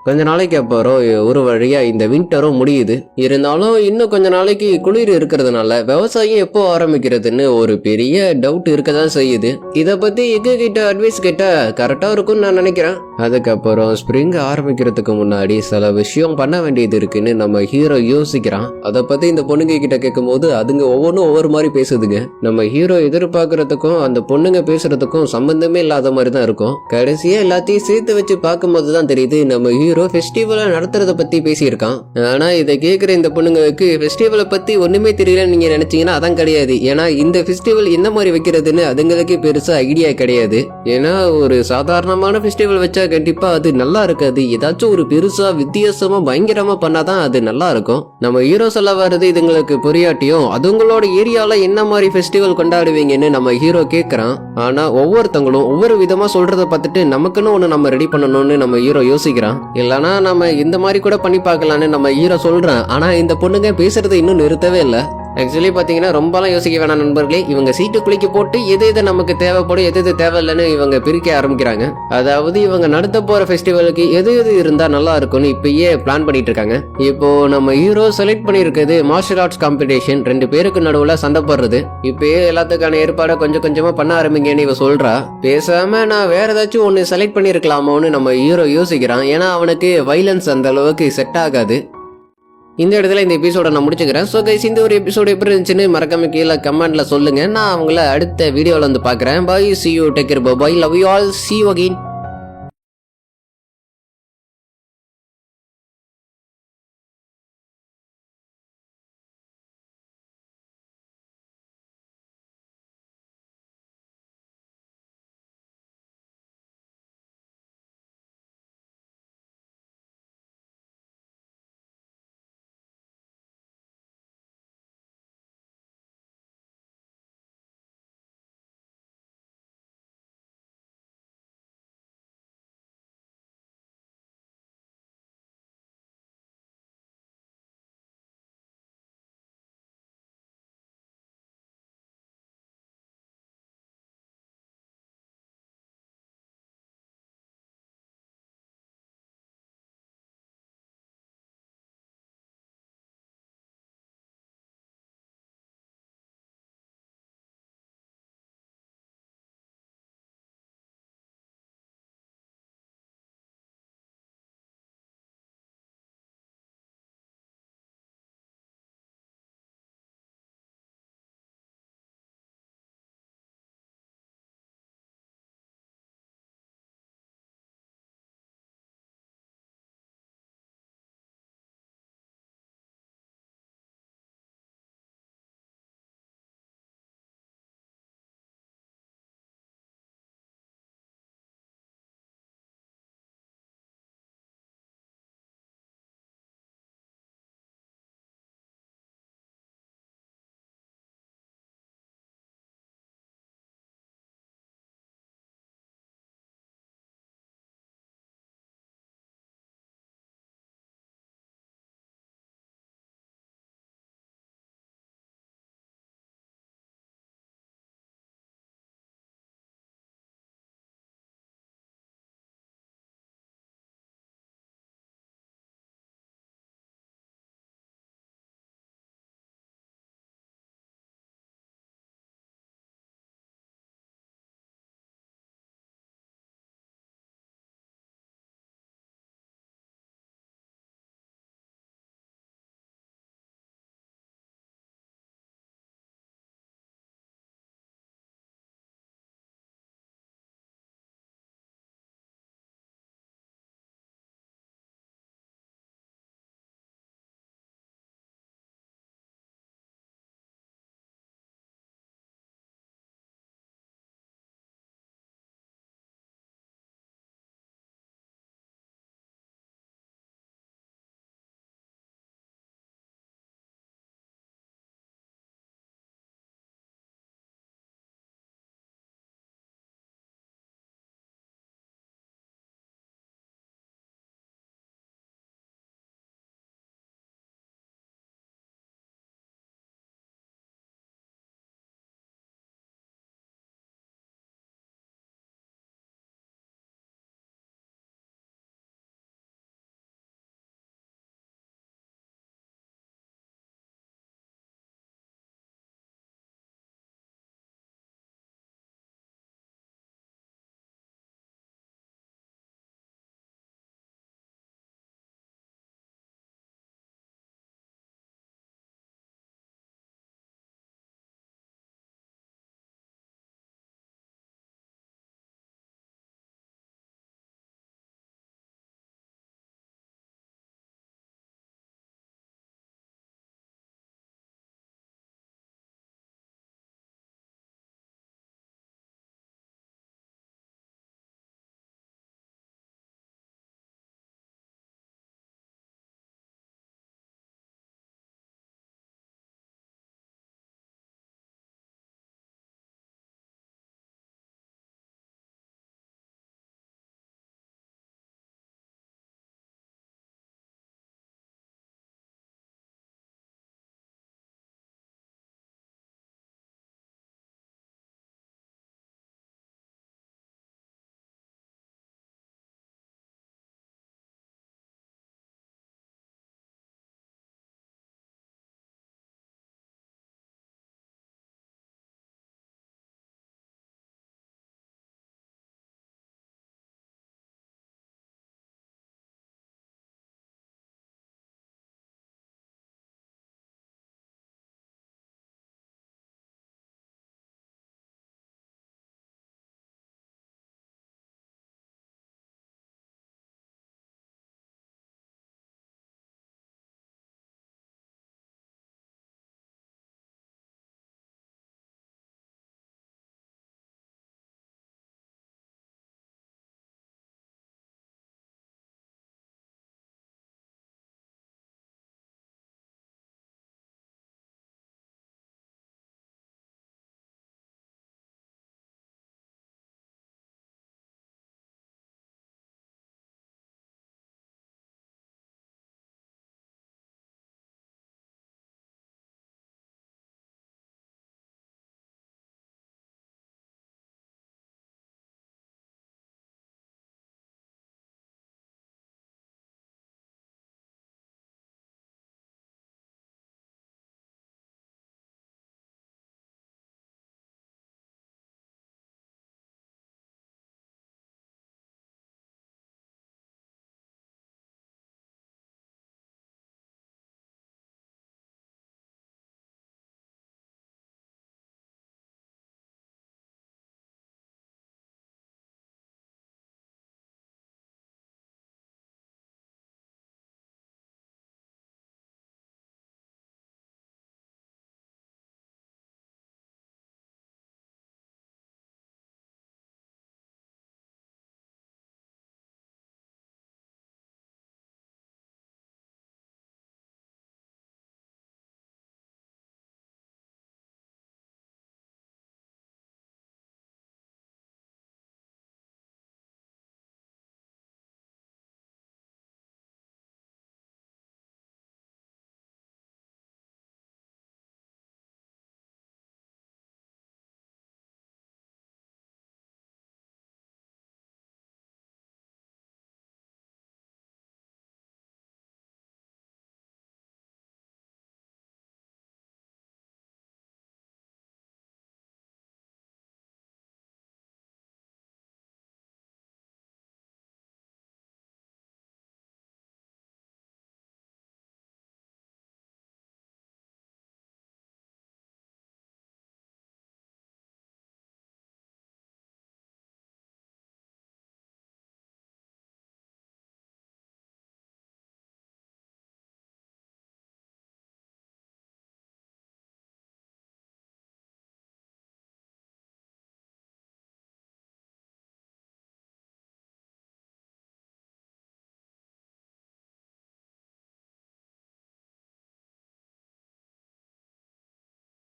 கொஞ்ச நாளைக்கு அப்புறம் ஒரு வழியா இந்த விண்டரும் முடியுது. இருந்தாலும் இன்னும் கொஞ்ச நாளைக்கு குளிர் இருக்கிறதுனால விவசாயம் எப்போ ஆரம்பிக்கிறதுன்னு ஒரு பெரிய டவுட் இருக்கதான் செய்யுது. இத பத்தி எங்க கிட்ட அட்வைஸ் கேட்டா கரெக்டா இருக்கும்னு நான் நினைக்கிறேன். அதுக்கப்புறம் ஸ்ப்ரிங் ஆரம்பிக்கிறதுக்கு முன்னாடி சில விஷயம் பண்ண வேண்டியது இருக்குன்னு நம்ம ஹீரோ யோசிக்கிறான். அதை பத்தி இந்த பொண்ணுங்க கிட்ட கேட்கும் போது அதுங்க ஒவ்வொன்றும் ஒவ்வொரு மாதிரி பேசுதுங்க. நம்ம ஹீரோ எதிர்பார்க்கறதுக்கும் அந்த பொண்ணுங்க பேசுறதுக்கும் சம்பந்தமே இல்லாத மாதிரி தான் இருக்கும். கடைசியா எல்லாத்தையும் சேர்த்து வச்சு பார்க்கும் போதுதான் தெரியுது நம்ம ஹீரோ ஃபெஸ்டிவலை நடத்துறத பத்தி பேசியிருக்கான். ஆனா இதை கேட்கிற இந்த பொண்ணுங்களுக்கு ஃபெஸ்டிவலை பத்தி ஒண்ணுமே தெரியலன்னு நீங்க நினைச்சீங்கன்னா அதான் கிடையாது. ஏன்னா இந்த ஃபெஸ்டிவல் என்ன மாதிரி வைக்கிறதுன்னு அதுங்களுக்கு பெருசா ஐடியா கிடையாது. ஏன்னா ஒரு சாதாரணமான ஃபெஸ்டிவல் வச்சா கண்டிப்பா அது நல்லா இருக்காது. ஏதாச்சும் ஒரு பெருசா வித்தியாசமா பயங்கரமா பண்ணாதான் அது நல்லா இருக்கும். நம்ம ஹீரோ சொல்ல வர்றது இதுங்களுக்கு புரியாட்டியும் அதுங்களோட ஏரியால என்ன மாதிரி ஃபெஸ்டிவல் கொண்டாடுவீங்கன்னு நம்ம ஹீரோ கேட்கறான். ஆனா ஒவ்வொருத்தங்களும் ஒவ்வொரு விதமா சொல்றத பார்த்துட்டு நமக்குன்னு ஒண்ணு நம்ம ரெடி பண்ணணும்னு நம்ம ஹீரோ யோசிக்கிறான். இல்லனா நம்ம இந்த மாதிரி கூட பண்ணி பார்க்கலான்னு நம்ம ஹீரோ சொல்றான். ஆனா இந்த பொண்ணுங்க பேசுறது இன்னும் நிறுத்தவே இல்ல. ஆக்சுவலி பாத்தீங்கன்னா ரொம்பலாம் யோசிக்க வேணாம் நண்பர்களே. இவங்க சீட்டு குளிக்க போட்டு எது எது நமக்கு தேவைப்படும் எது எது தேவையில்லைன்னு இவங்க பிரிக்க ஆரம்பிக்கிறாங்க. அதாவது இவங்க நடத்த போற ஃபெஸ்டிவலுக்கு எது எது இருந்தா நல்லா இருக்கும்னு இப்பயே பிளான் பண்ணிட்டு இருக்காங்க. இப்போ நம்ம ஹீரோ செலக்ட் பண்ணிருக்கிறது மார்ஷல் ஆர்ட்ஸ் காம்படிஷன், 2 பேருக்கு நடுவுல சண்டை போடுறது. இப்பயே எல்லாத்துக்கான ஏற்பாடை கொஞ்சம் கொஞ்சமா பண்ண ஆரம்பிங்கன்னு இவ சொல்றா. பேசாம நான் வேற ஏதாச்சும் ஒன்னு செலக்ட் பண்ணிருக்கலாமோன்னு நம்ம ஹீரோ யோசிக்கிறான். ஏன்னா அவனுக்கு வைலன்ஸ் அந்த அளவுக்கு செட் ஆகாது. இந்த இடத்துல இந்த எபிசோட நான் முடிச்சுக்கிறேன். ஸோ கைஸ், இந்த ஒரு எபிசோடு எப்படி இருந்துச்சுன்னு மறக்காம கீழே கமெண்ட்ல சொல்லுங்க. நான் அவங்கள அடுத்த வீடியோல வந்து பாக்குறேன். Bye, see you, take care, bye, love you all, see you again.